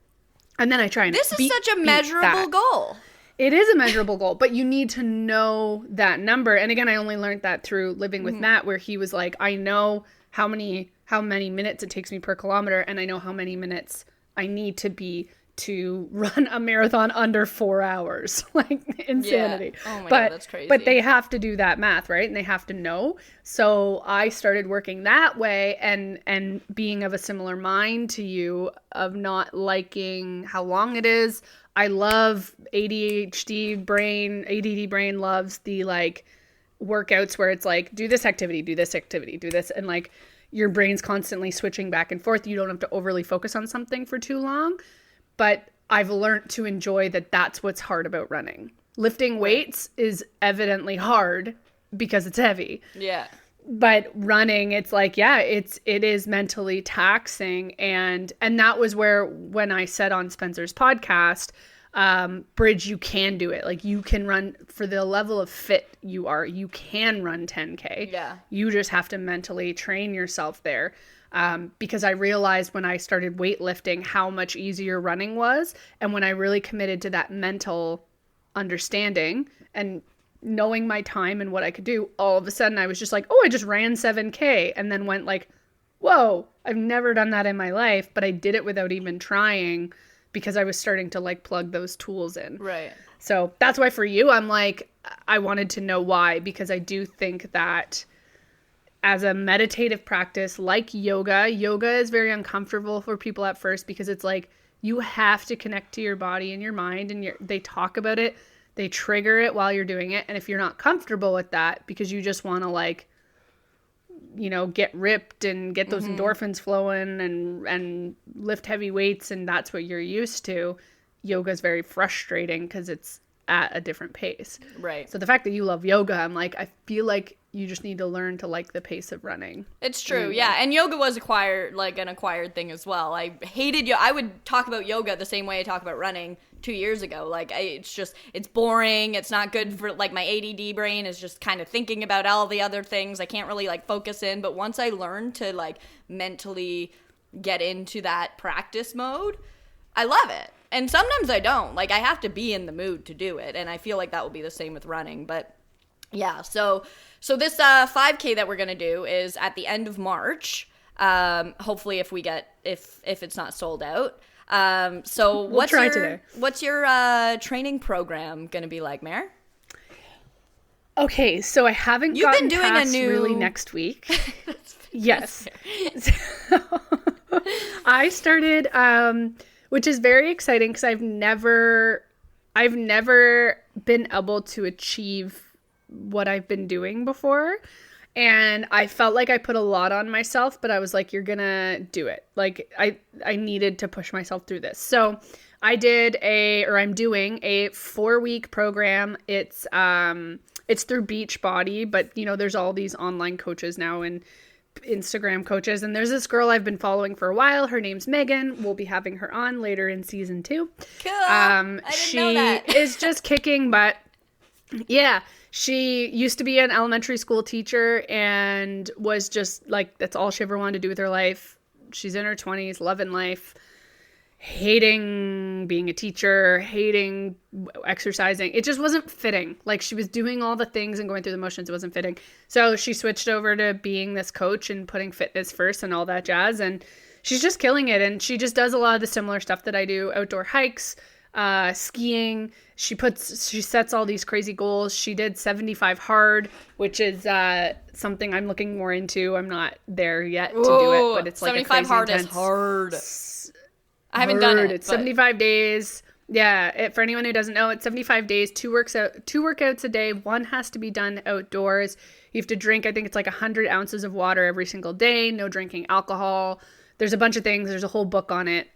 And then I try and This is such a measurable goal. It is a measurable goal, but you need to know that number. And again, I only learned that through living with Matt, where he was like, I know how many minutes it takes me per kilometer, and I know how many minutes I need to be to run a marathon under 4 hours. Like, insanity. Yeah. Oh my God, that's crazy. But they have to do that math, right? And they have to know. So I started working that way, and being of a similar mind to you, of not liking how long it is. I love ADD brain loves the like workouts where it's like, do this activity, do this activity, do this. And like your brain's constantly switching back and forth. You don't have to overly focus on something for too long. But I've learned to enjoy that. That's what's hard about running. Lifting weights is evidently hard because it's heavy. Yeah. But running, it's like, yeah, it is mentally taxing. And that was where, when I said on Spencer's podcast, Bridge, you can do it. Like, you can run for the level of fit you are. You can run 10K. Yeah. You just have to mentally train yourself there. Because I realized when I started weightlifting how much easier running was. And when I really committed to that mental understanding and knowing my time and what I could do, all of a sudden I was just like, oh, I just ran 7K, and then went like, whoa, I've never done that in my life, but I did it without even trying because I was starting to like plug those tools in. Right. So that's why for you, I'm like, I wanted to know why, because I do think that as a meditative practice like yoga is very uncomfortable for people at first, because it's like you have to connect to your body and your mind, and they talk about it. They trigger it while you're doing it. And if you're not comfortable with that because you just want to like, you know, get ripped and get those endorphins flowing and lift heavy weights, and that's what you're used to, yoga is very frustrating because it's at a different pace. Right. So the fact that you love yoga, I'm like, I feel like you just need to learn to like the pace of running. It's true, yeah. And yoga was an acquired thing as well. I hated yoga. I would talk about yoga the same way I talk about running 2 years ago. Like, it's boring. It's not good for, like, my ADD brain is just kind of thinking about all the other things. I can't really, like, focus in. But once I learned to, like, mentally get into that practice mode, I love it. And sometimes I don't. Like, I have to be in the mood to do it. And I feel like that will be the same with running. But yeah, so this 5K that we're going to do is at the end of March. Hopefully if it's not sold out. So what's your training program going to be like, Mare? Okay, so I haven't You've gotten been doing past a new really next week. Yes. So, I started which is very exciting because I've never been able to achieve what I've been doing before. And I felt like I put a lot on myself, but I was like, you're gonna do it. Like, I needed to push myself through this. So I'm doing a 4-week program. It's through Beachbody, but you know, there's all these online coaches now and Instagram coaches. And there's this girl I've been following for a while. Her name's Megan. We'll be having her on later in season 2. Cool. I didn't know that. She is just kicking butt. Yeah. She used to be an elementary school teacher and was just like, that's all she ever wanted to do with her life. She's in her 20s, loving life, hating being a teacher, hating exercising. It just wasn't fitting. Like, she was doing all the things and going through the motions. It wasn't fitting. So she switched over to being this coach and putting fitness first and all that jazz. And she's just killing it. And she just does a lot of the similar stuff that I do: outdoor hikes, skiing. She sets all these crazy goals. She did 75 hard, which is something I'm looking more into. I'm not there yet to do it, but it's like 75 hard intense. Is hard. I haven't done it. It's 75 days. Yeah, for anyone who doesn't know, it's 75 days, 2 workouts a day. One has to be done outdoors. You have to drink, I think it's like 100 ounces of water every single day. No drinking alcohol. There's a bunch of things. There's a whole book on it.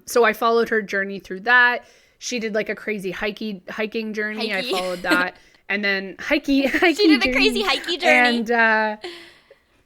So I followed her journey through that. She did like a crazy hiking journey. I followed that. And then hiking She did a crazy hiking journey. And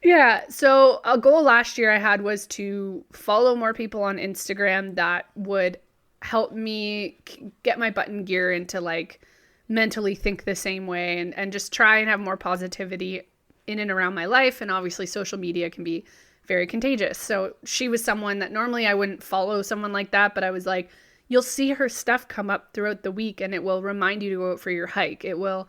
yeah, so a goal last year I had was to follow more people on Instagram that would help me get my butt in gear and to like mentally think the same way and just try and have more positivity in and around my life. And obviously social media can be very contagious. So she was someone that normally I wouldn't follow someone like that, but I was like, you'll see her stuff come up throughout the week and it will remind you to go out for your hike. It will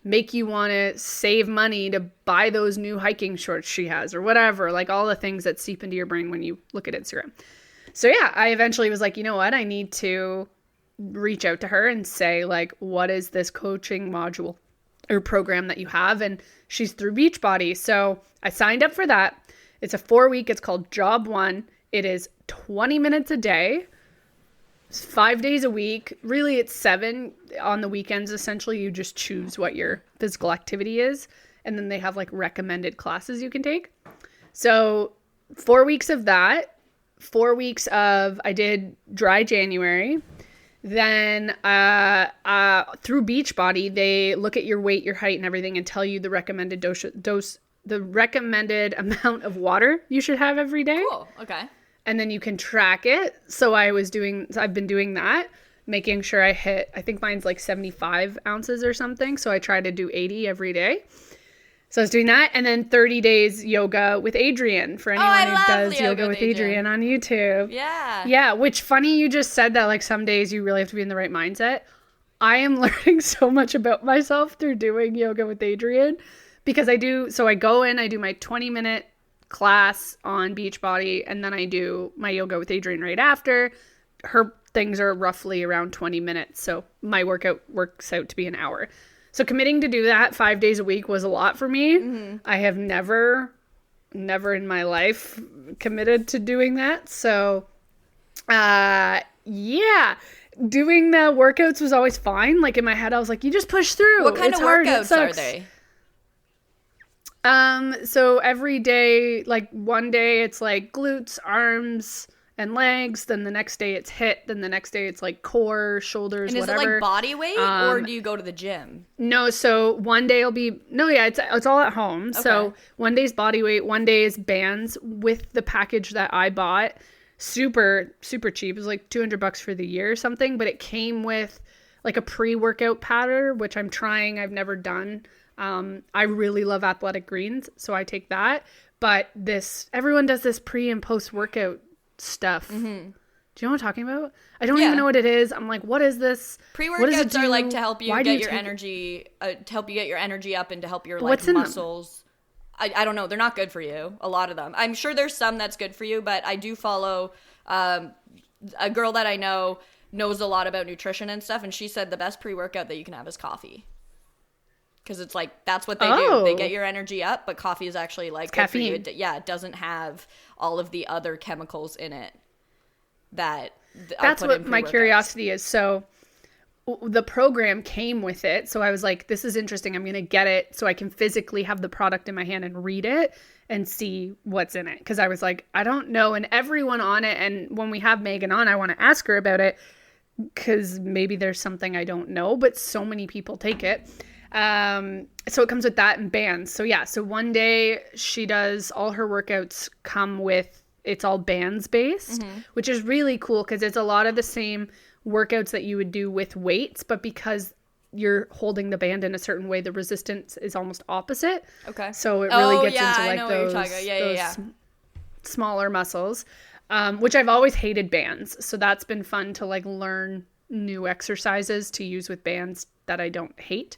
make you want to save money to buy those new hiking shorts she has or whatever, like all the things that seep into your brain when you look at Instagram. So yeah, I eventually was like, you know what? I need to reach out to her and say, like, what is this coaching module or program that you have? And she's through Beachbody. So I signed up for that. It's a 4-week. It's called Job 1. It is 20 minutes a day. 5 days a week. Really, it's 7 on the weekends. Essentially, you just choose what your physical activity is. And then they have like recommended classes you can take. So 4 weeks of that. 4 weeks of, I did dry January. Then through Beachbody, they look at your weight, your height, and everything and tell you the recommended the recommended amount of water you should have every day. Cool. Okay. And then you can track it. So I've been doing that, making sure I hit, I think mine's like 75 ounces or something. So I try to do 80 every day. So I was doing that. And then 30 days yoga with Adrienne for anyone who does yoga with Adrienne on YouTube. Yeah. Yeah. Which funny you just said that, like some days you really have to be in the right mindset. I am learning so much about myself through doing yoga with Adrienne because I go in, I do my 20-minute class on Beachbody, and then I do my yoga with Adrienne right after. Her things are roughly around 20 minutes, so my workout works out to be an hour. So committing to do that 5 days a week was a lot for me. Mm-hmm. I have never in my life committed to doing that. So, yeah, doing the workouts was always fine. Like in my head, I was like, you just push through. What kind of workouts are they? So every day, like one day it's like glutes, arms, and legs. Then the next day it's HIIT. Then the next day it's like core, shoulders, whatever. And is it like body weight or do you go to the gym? No. So one day it's all at home. Okay. So one day's body weight. One day is bands with the package that I bought. Super, super cheap. It was like $200 for the year or something, but it came with like a pre-workout powder, which I'm trying. I've never done. I really love Athletic Greens, so I take that. But everyone does this pre and post workout stuff. Mm-hmm. Do you know what I'm talking about? I don't even know what it is. I'm like, what is this? Pre-workouts are like to help you get your energy, up and to help your like muscles. I don't know. They're not good for you. A lot of them. I'm sure there's some that's good for you, but I do follow a girl that I know knows a lot about nutrition and stuff, and she said the best pre-workout that you can have is coffee. Because it's like, that's what they do. They get your energy up, but coffee is actually like caffeine. It doesn't have all of the other chemicals in it that's what my curiosity is. So the program came with it. So I was like, this is interesting. I'm going to get it so I can physically have the product in my hand and read it and see what's in it. Because I was like, I don't know. And everyone on it, and when we have Megan on, I want to ask her about it because maybe there's something I don't know, but so many people take it. So it comes with that and bands. So yeah, so one day she does all her workouts come with, it's all bands based, which is really cool because it's a lot of the same workouts that you would do with weights, but because you're holding the band in a certain way, the resistance is almost opposite. Okay. So it really gets into like those smaller muscles, which I've always hated bands. So that's been fun to like learn new exercises to use with bands that I don't hate.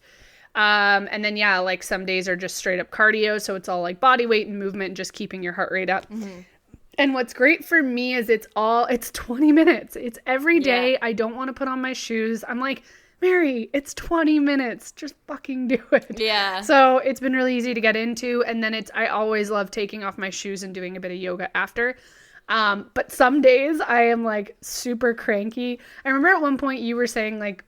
And then, yeah, like some days are just straight up cardio. So it's all like body weight and movement and just keeping your heart rate up. Mm-hmm. And what's great for me is it's 20 minutes. It's every day. Yeah. I don't want to put on my shoes. I'm like, Mary, it's 20 minutes. Just fucking do it. Yeah. So it's been really easy to get into. And then I always love taking off my shoes and doing a bit of yoga after. But some days I am like super cranky. I remember at one point you were saying like,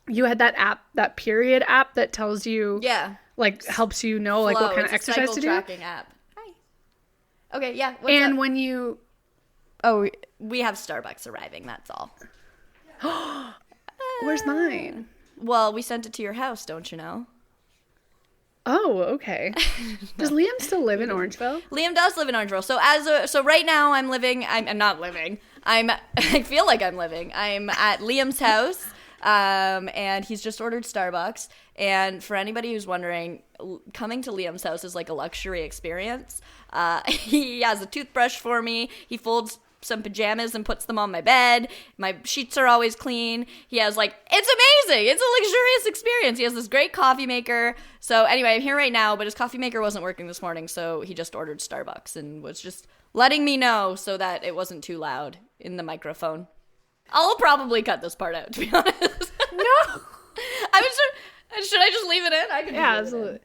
you had that app, that period app that tells you, like helps you know like what kind of exercise to do. Tracking app. Hi. Okay, yeah. And when you, we have Starbucks arriving. That's all. Where's mine? Well, we sent it to your house, don't you know? Oh, okay. Does Liam still live in Orangeville? Liam does live in Orangeville. So right now I'm not living. I feel like I'm living. I'm at Liam's house. And he's just ordered Starbucks. And for anybody who's wondering, coming to Liam's house is like a luxury experience. He has a toothbrush for me. He folds some pajamas and puts them on my bed. My sheets are always clean. He has it's amazing. It's a luxurious experience. He has this great coffee maker. So anyway, I'm here right now, but his coffee maker wasn't working this morning, so he just ordered Starbucks and was just letting me know so that it wasn't too loud in the microphone. I'll probably cut this part out, to be honest. No. Should I just leave it in? I can. Yeah, absolutely.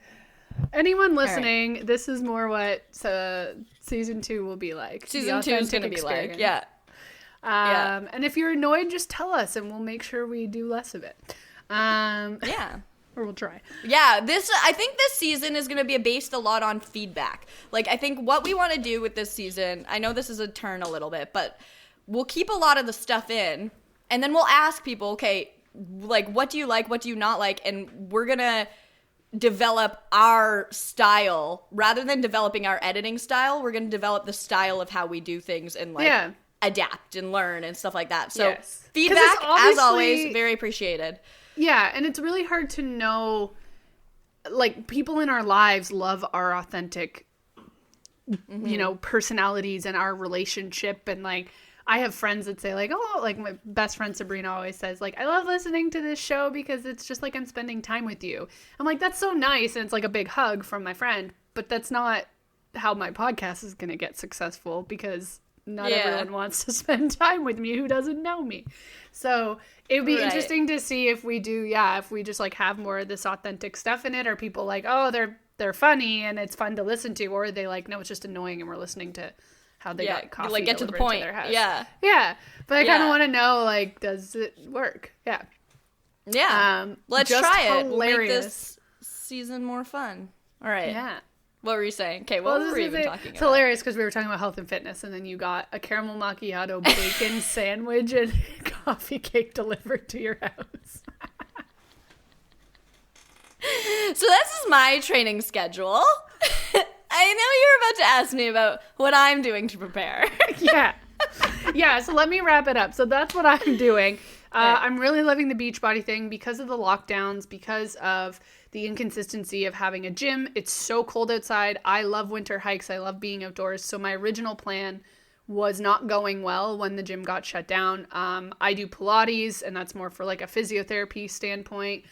Anyone listening, this is more what season 2 will be like. Season 2 is going to be like, yeah. And if you're annoyed, just tell us, and we'll make sure we do less of it. Yeah. Or we'll try. Yeah, I think this season is going to be based a lot on feedback. I think what we want to do with this season, I know this is a turn a little bit, but we'll keep a lot of the stuff in, and then we'll ask people, okay, what do you like, what do you not like, and we're going to develop our style. Rather than developing our editing style, we're going to develop the style of how we do things and adapt and learn and stuff like that. So feedback, as always, very appreciated. Yeah, and it's really hard to know, people in our lives love our authentic, personalities and our relationship. And, I have friends that say, my best friend Sabrina always says, I love listening to this show because it's just I'm spending time with you. I'm like, that's so nice. And it's a big hug from my friend. But that's not how my podcast is going to get successful, because not everyone wants to spend time with me who doesn't know me. So it would be interesting to see if we do, if we just have more of this authentic stuff in it. Or people they're funny and it's fun to listen to, or they no, it's just annoying and we're listening to how they got coffee get to the point. To their house. Yeah. But I kind of want to know, does it work? Yeah. Let's try it. We'll make this season more fun. All right. Yeah. What were you saying? Okay, what were we even talking about? It's hilarious because we were talking about health and fitness, and then you got a caramel macchiato bacon sandwich and coffee cake delivered to your house. So this is my training schedule. I know you're about to ask me about what I'm doing to prepare. Yeah, so let me wrap it up. So that's what I'm doing. I'm really loving the Beachbody thing because of the lockdowns, because of the inconsistency of having a gym. It's so cold outside. I love winter hikes. I love being outdoors. So my original plan was not going well when the gym got shut down. I do Pilates, and that's more for a physiotherapy standpoint.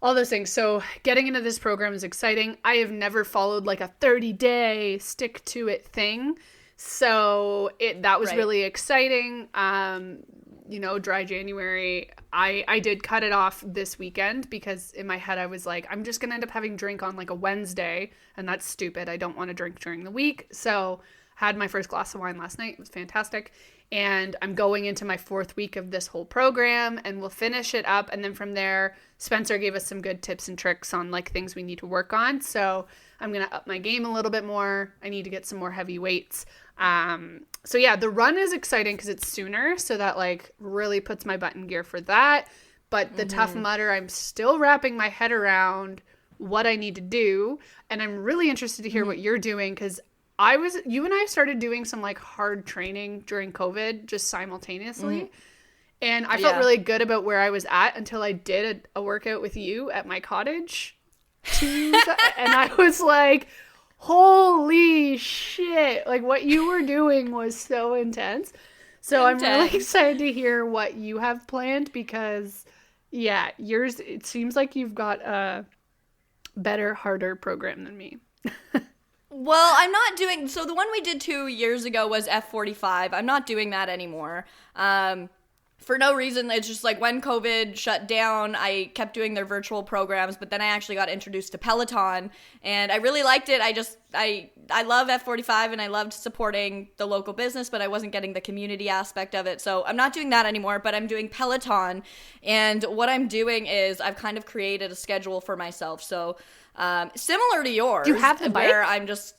All those things. So getting into this program is exciting. I have never followed a 30-day stick to it thing. So that was really exciting. Dry January, I did cut it off this weekend because in my head I was I'm just going to end up having drink on a Wednesday, and that's stupid. I don't want to drink during the week. So had my first glass of wine last night. It was fantastic. And I'm going into my 4th week of this whole program, and we'll finish it up. And then from there, Spencer gave us some good tips and tricks on things we need to work on. So I'm going to up my game a little bit more. I need to get some more heavy weights. So yeah, the run is exciting because it's sooner. So that really puts my butt in gear for that. But the Tough Mudder, I'm still wrapping my head around what I need to do. And I'm really interested to hear what you're doing, because you and I started doing some hard training during COVID just simultaneously. And I felt really good about where I was at until I did a workout with you at my cottage. And I was holy shit. What you were doing was so intense. So I'm really excited to hear what you have planned, because yours, it seems like you've got a better, harder program than me. Well, I'm not doing... So the one we did 2 years ago was F45. I'm not doing that anymore. For no reason. It's just when COVID shut down, I kept doing their virtual programs, but then I actually got introduced to Peloton, and I really liked it. I love F45, and I loved supporting the local business, but I wasn't getting the community aspect of it. So I'm not doing that anymore, but I'm doing Peloton. And what I'm doing is I've kind of created a schedule for myself. So similar to yours. Do you have the bike? Where I'm just...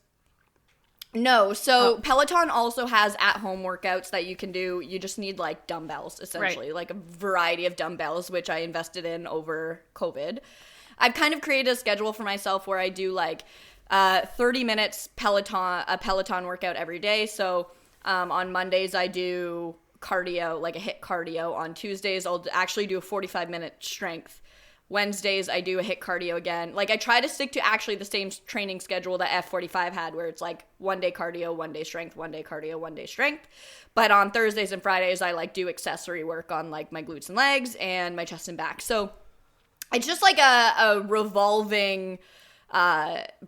No, so Peloton also has at-home workouts that you can do. You just need dumbbells, essentially, a variety of dumbbells, which I invested in over COVID. I've kind of created a schedule for myself where I do 30 minutes a Peloton workout every day. So on Mondays I do cardio, like a HIIT cardio. On Tuesdays, I'll actually do a 45-minute strength. Wednesdays, I do a HIIT cardio again. Like, I try to stick to actually the same training schedule that F45 had, where it's like 1 day cardio, 1 day strength, 1 day cardio, 1 day strength. But on Thursdays and Fridays, I like do accessory work on like my glutes and legs and my chest and back. So it's just like a revolving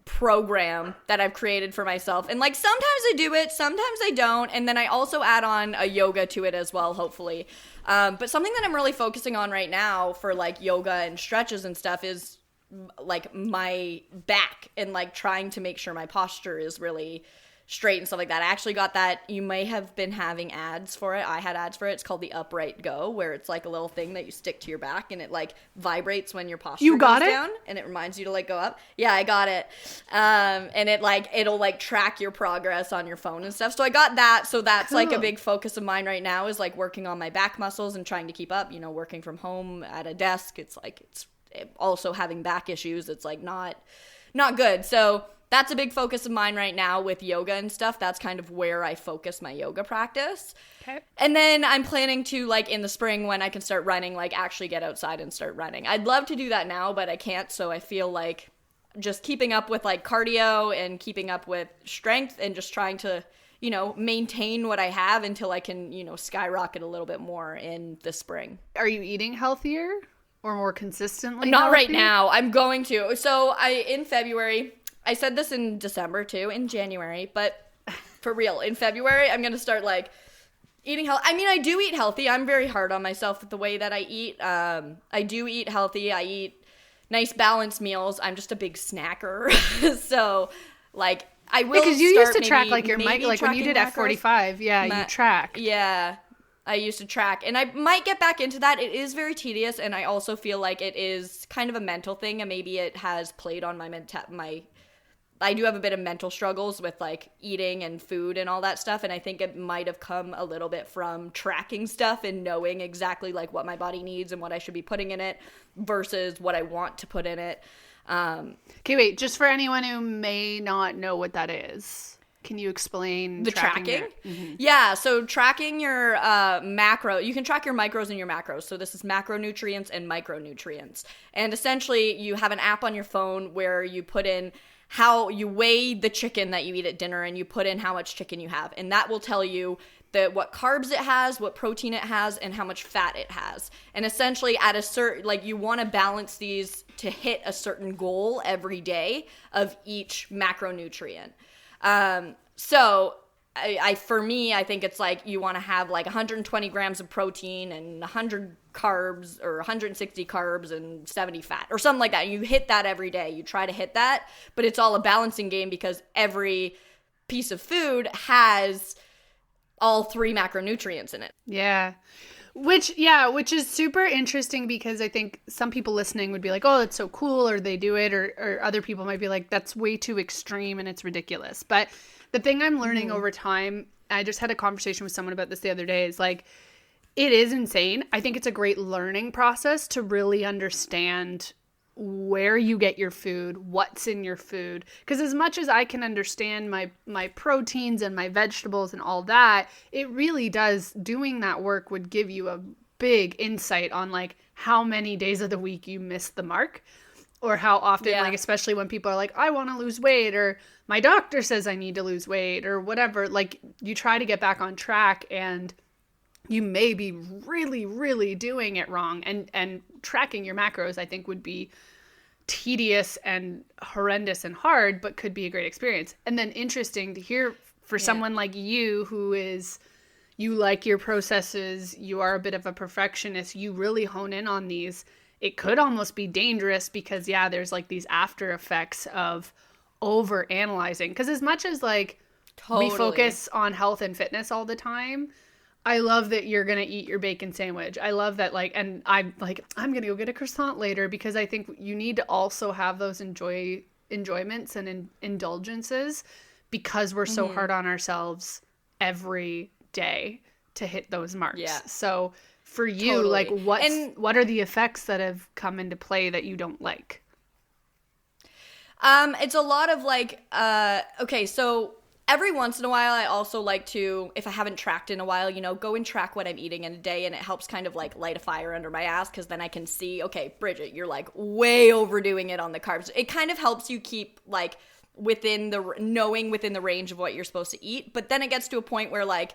program that I've created for myself. And like, sometimes I do it, sometimes I don't. And then I also add on a yoga to it as well, hopefully. But something that I'm really focusing on right now for like yoga and stretches and stuff is like my back, and like trying to make sure my posture is really straight and stuff like that. I actually got that. You may have been having ads for it. I had ads for it. It's called the Upright Go, where it's like a little thing that you stick to your back and it like vibrates when your posture goes down, and it reminds you to like go up. Yeah, I got it. And it like, it'll like track your progress on your phone and stuff. So I got that. So that's cool. Like a big focus of mine right now is like working on my back muscles and trying to keep up, you know, working from home at a desk. It's like, it's also having back issues. It's like not good. So that's a big focus of mine right now with yoga and stuff. That's kind of where I focus my yoga practice. Okay. And then I'm planning to, like, in the spring when I can start running, like, actually get outside and start running. I'd love to do that now, but I can't. So I feel like just keeping up with, like, cardio and keeping up with strength and just trying to, you know, maintain what I have until I can, you know, skyrocket a little bit more in the spring. Are you eating healthier or more consistently? Not right now. I'm going to. So in February, I said this in December too, in January, but for real, in February, I'm going to start like eating healthy. I mean, I do eat healthy. I'm very hard on myself with the way that I eat. I do eat healthy. I eat nice balanced meals. I'm just a big snacker. So like I will because you used to track like your mic, like when you did F45. Yeah, you track. Yeah. I used to track, and I might get back into that. It is very tedious, and I also feel like it is kind of a mental thing, and maybe it has played on I do have a bit of mental struggles with like eating and food and all that stuff, and I think it might have come a little bit from tracking stuff and knowing exactly like what my body needs and what I should be putting in it versus what I want to put in it. Okay, wait, just for anyone who may not know what that is, can you explain the tracking? Mm-hmm. Yeah, so tracking your macro, you can track your micros and your macros. So this is macronutrients and micronutrients. And essentially you have an app on your phone where you put in how you weigh the chicken that you eat at dinner, and you put in how much chicken you have. And that will tell you what carbs it has, what protein it has, and how much fat it has. And essentially at a certain, like, you want to balance these to hit a certain goal every day of each macronutrient. So for me, I think it's like you want to have like 120 grams of protein and 100 carbs or 160 carbs and 70 fat or something like that. You hit that every day. You try to hit that, but it's all a balancing game because every piece of food has all 3 macronutrients in it. Yeah. Which is super interesting because I think some people listening would be like, oh, that's so cool, or they do it, or other people might be like, that's way too extreme and it's ridiculous. But the thing I'm learning over time, I just had a conversation with someone about this the other day, is like, it is insane. I think it's a great learning process to really understand where you get your food, what's in your food. Because as much as I can understand my proteins and my vegetables and all that, it really does, doing that work would give you a big insight on like how many days of the week you miss the mark, or how often, like, especially when people are like, I want to lose weight, or my doctor says I need to lose weight, or whatever, like you try to get back on track and you may be really, really doing it wrong. And tracking your macros, I think, would be tedious and horrendous and hard, but could be a great experience. And then interesting to hear for someone like you, who is, you like your processes, you are a bit of a perfectionist, you really hone in on these. It could almost be dangerous because, there's like these after effects of over analyzing. Because as much as like we focus on health and fitness all the time, I love that you're going to eat your bacon sandwich. I love that, like, and I'm like, I'm going to go get a croissant later, because I think you need to also have those enjoyments and indulgences, because we're so hard on ourselves every day to hit those marks. Yeah. So for you, like, what are the effects that have come into play that you don't like? It's a lot of like, okay, so every once in a while, I also like to, if I haven't tracked in a while, go and track what I'm eating in a day, and it helps kind of like light a fire under my ass, because then I can see, okay, Bridget, you're like way overdoing it on the carbs. It kind of helps you keep like within the range of what you're supposed to eat. But then it gets to a point where like,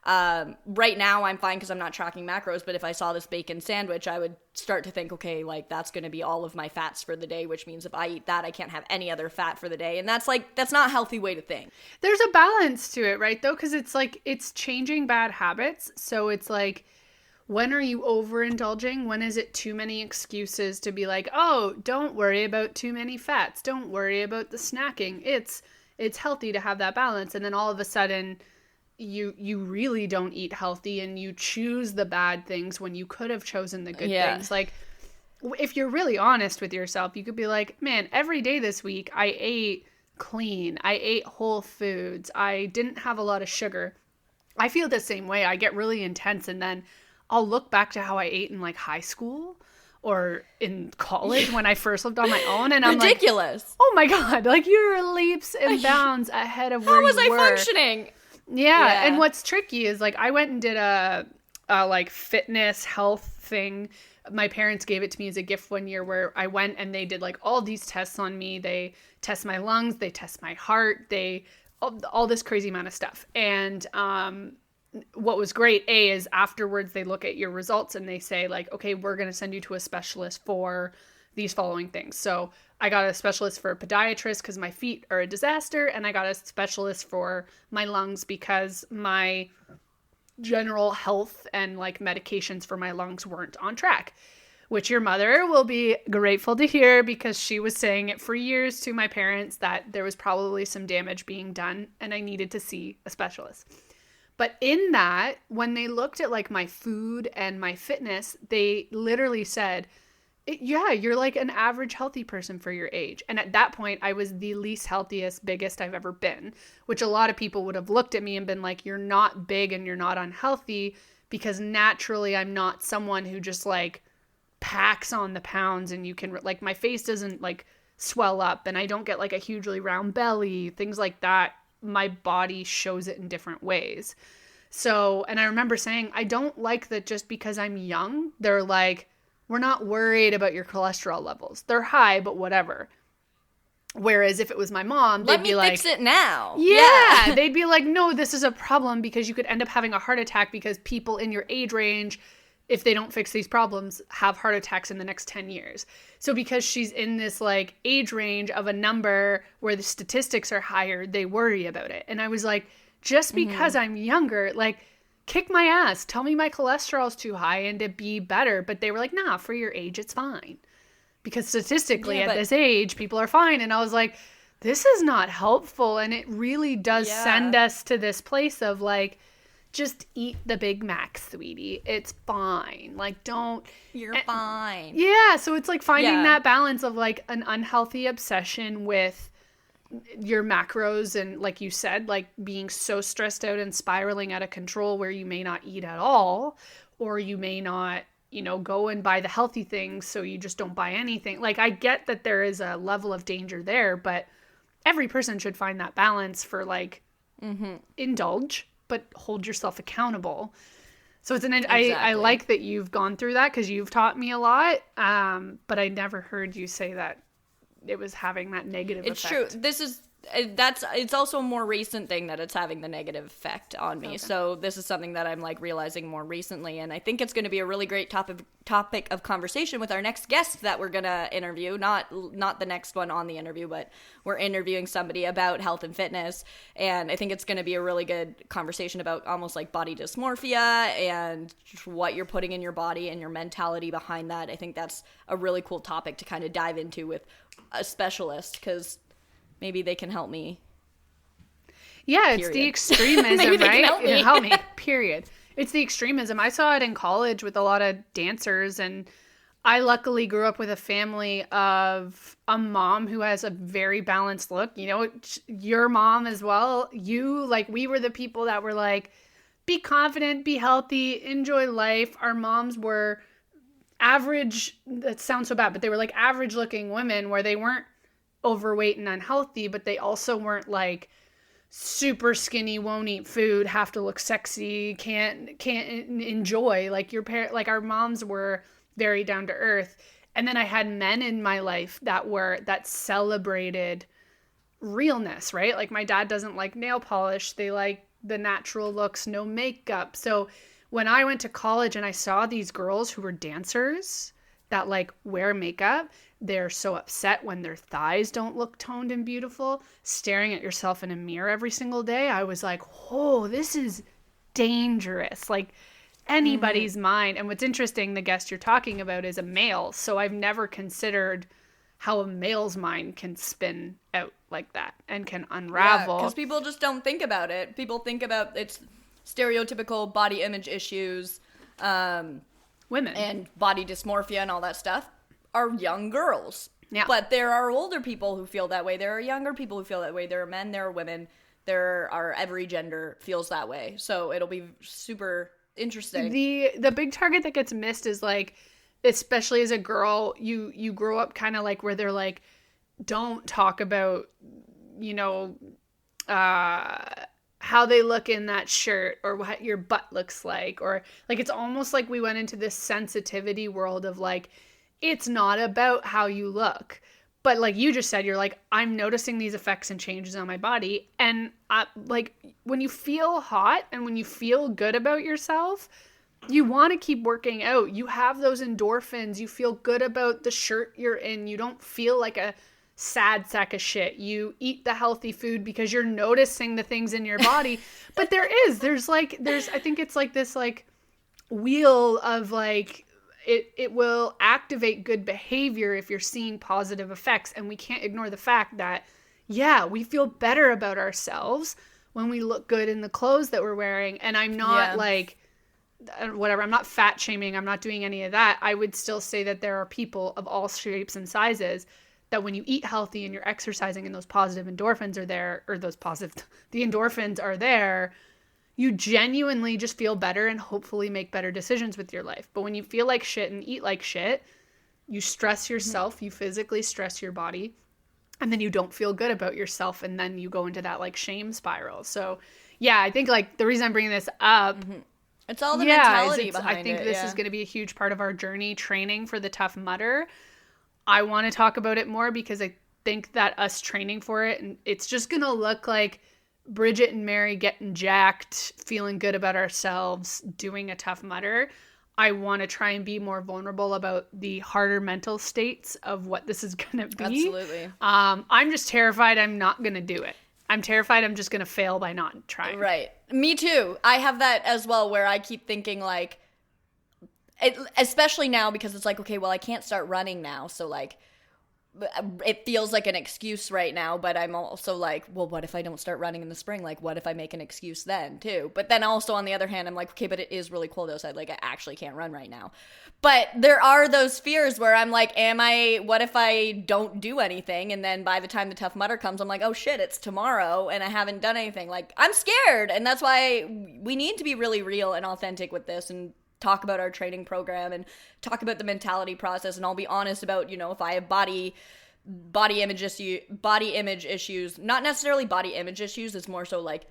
right now I'm fine because I'm not tracking macros, but if I saw this bacon sandwich, I would start to think, okay, like that's going to be all of my fats for the day, which means if I eat that, I can't have any other fat for the day. And that's not a healthy way to think. There's a balance to it, right, though? Because it's like, it's changing bad habits. So it's like, when are you overindulging? When is it too many excuses to be like, oh, don't worry about too many fats. Don't worry about the snacking. It's healthy to have that balance. And then all of a sudden, you really don't eat healthy, and you choose the bad things when you could have chosen the good things. Like, if you're really honest with yourself, you could be like, man, every day this week I ate clean. I ate whole foods. I didn't have a lot of sugar. I feel the same way. I get really intense, and then I'll look back to how I ate in like high school or in college when I first lived on my own, and I'm ridiculous. Like, oh my God, like you're leaps and bounds ahead of where you were. How was I functioning? Yeah. And what's tricky is like I went and did a like fitness health thing. My parents gave it to me as a gift one year, where I went and they did like all these tests on me. They test my lungs, they test my heart, they all this crazy amount of stuff. And what was great, is afterwards they look at your results and they say like, okay, we're going to send you to a specialist for these following things. So I got a specialist for a podiatrist because my feet are a disaster, and I got a specialist for my lungs because my general health and like medications for my lungs weren't on track, which your mother will be grateful to hear, because she was saying it for years to my parents that there was probably some damage being done and I needed to see a specialist. But in that, when they looked at like my food and my fitness, they literally said, yeah, you're like an average healthy person for your age. And at that point, I was the least healthiest, biggest I've ever been, which a lot of people would have looked at me and been like, you're not big and you're not unhealthy, because naturally I'm not someone who just like packs on the pounds, and you can like, my face doesn't like swell up, and I don't get like a hugely round belly, things like that. My body shows it in different ways. So, and I remember saying, I don't like that just because I'm young, they're like, we're not worried about your cholesterol levels. They're high, but whatever. Whereas if it was my mom, they'd be like, fix it now. Yeah. They'd be like, no, this is a problem, because you could end up having a heart attack, because people in your age range, if they don't fix these problems, have heart attacks in the next 10 years. So because she's in this like age range of a number where the statistics are higher, they worry about it. And I was like, just because I'm younger, like, kick my ass, tell me my cholesterol's too high and to be better. But they were like, nah, for your age, it's fine. Because statistically at this age, people are fine. And I was like, this is not helpful. And it really does send us to this place of like, just eat the Big Mac, sweetie. It's fine. Like, don't. You're fine. Yeah. So it's like finding that balance of like an unhealthy obsession with your macros, and like you said, like being so stressed out and spiraling out of control where you may not eat at all, or you may not, go and buy the healthy things, so you just don't buy anything. Like, I get that there is a level of danger there, but every person should find that balance for like indulge, but hold yourself accountable. So it's I like that you've gone through that, because you've taught me a lot, but I never heard you say that it was having that negative effect. It's true. It's also a more recent thing that it's having the negative effect on me. Okay. So this is something that I'm like realizing more recently, and I think it's going to be a really great topic of conversation with our next guest that we're going to interview. Not the next one on the interview, but we're interviewing somebody about health and fitness, and I think it's going to be a really good conversation about almost like body dysmorphia and what you're putting in your body and your mentality behind that. I think that's a really cool topic to kind of dive into with a specialist, because maybe they can help me. Yeah, it's the extremism, right? It can help me, period. It's the extremism. I saw it in college with a lot of dancers, and I luckily grew up with a family of a mom who has a very balanced look. Your mom as well. We were the people that were like, be confident, be healthy, enjoy life. Our moms were average, that sounds so bad, but they were like average looking women, where they weren't overweight and unhealthy, but they also weren't like super skinny, won't eat food, have to look sexy, can't enjoy. Like like our moms were very down to earth. And then I had men in my life that celebrated realness, right? Like my dad doesn't like nail polish. They like the natural looks, no makeup. So when I went to college and I saw these girls who were dancers that like wear makeup, they're so upset when their thighs don't look toned and beautiful, staring at yourself in a mirror every single day. I was like, oh, this is dangerous. Like anybody's mind. And what's interesting, the guest you're talking about is a male. So I've never considered how a male's mind can spin out like that and can unravel. Because people just don't think about it. People think about it's stereotypical body image issues, women and body dysmorphia and all that stuff are young girls. Yeah. But there are older people who feel that way. There are younger people who feel that way. There are men, there are women. There are every gender feels that way. So it'll be super interesting. The big target that gets missed is like, especially as a girl, you grow up kind of like where they're like, don't talk about, you know, how they look in that shirt or what your butt looks like, or like it's almost like we went into this sensitivity world of like, it's not about how you look. But like you just said, you're like, I'm noticing these effects and changes on my body. And like when you feel hot and when you feel good about yourself, you want to keep working out. You have those endorphins. You feel good about the shirt you're in. You don't feel like a sad sack of shit. You eat the healthy food because you're noticing the things in your body. But there's I think it's like this like wheel of like, it will activate good behavior if you're seeing positive effects. And we can't ignore the fact that, yeah, we feel better about ourselves when we look good in the clothes that we're wearing. And I'm not like, whatever, I'm not fat shaming. I'm not doing any of that. I would still say that there are people of all shapes and sizes that when you eat healthy and you're exercising and those positive endorphins are there, or the endorphins are there, you genuinely just feel better and hopefully make better decisions with your life. But when you feel like shit and eat like shit, you stress yourself, you physically stress your body, and then you don't feel good about yourself, and then you go into that like shame spiral. So yeah, I think like the reason I'm bringing this up, it's all the mentality behind it. I think this is going to be a huge part of our journey training for the Tough Mudder. I want to talk about it more because I think that us training for it, and it's just going to look like Bridget and Mary getting jacked, feeling good about ourselves, doing a Tough Mudder. I want to try and be more vulnerable about the harder mental states of what this is going to be. Absolutely. I'm just terrified I'm not going to do it. I'm terrified I'm just going to fail by not trying. Right. Me too. I have that as well, where I keep thinking like, especially now because it's like, okay, well, I can't start running now. So like, it feels like an excuse right now, but I'm also like, well, what if I don't start running in the spring? Like, what if I make an excuse then too? But then also on the other hand, I'm like, okay, but it is really cold outside. Like, I actually can't run right now. But there are those fears where I'm like, what if I don't do anything? And then by the time the Tough Mudder comes, I'm like, oh shit, it's tomorrow and I haven't done anything. Like, I'm scared. And that's why we need to be really real and authentic with this and talk about our training program and talk about the mentality process. And I'll be honest about, you know, if I have body image issues, not necessarily body image issues, it's more so like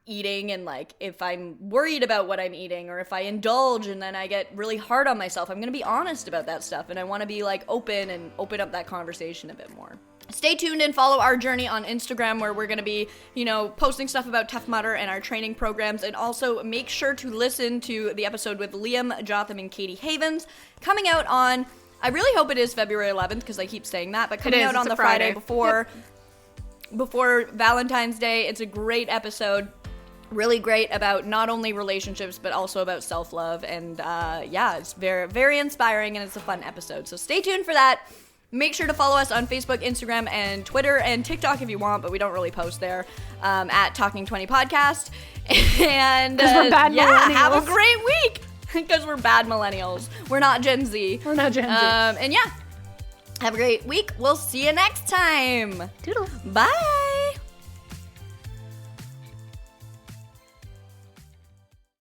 eating, and like if I'm worried about what I'm eating, or if I indulge and then I get really hard on myself, I'm going to be honest about that stuff. And I want to be like open up that conversation a bit more. Stay tuned and follow our journey on Instagram, where we're going to be, you know, posting stuff about Tough Mudder and our training programs. And also make sure to listen to the episode with Liam Jotham and Katie Havens coming out on, I really hope it is February 11th because I keep saying that, but coming out on the Friday before Valentine's Day. It's a great episode. Really great about not only relationships, but also about self-love. And it's very, very inspiring, and it's a fun episode. So stay tuned for that. Make sure to follow us on Facebook, Instagram, and Twitter, and TikTok if you want, but we don't really post there, at Talking 20 Podcast. And we're bad millennials. Have a great week, because we're bad millennials. We're not Gen Z. We're not Gen Z. And have a great week. We'll see you next time. Toodles. Bye.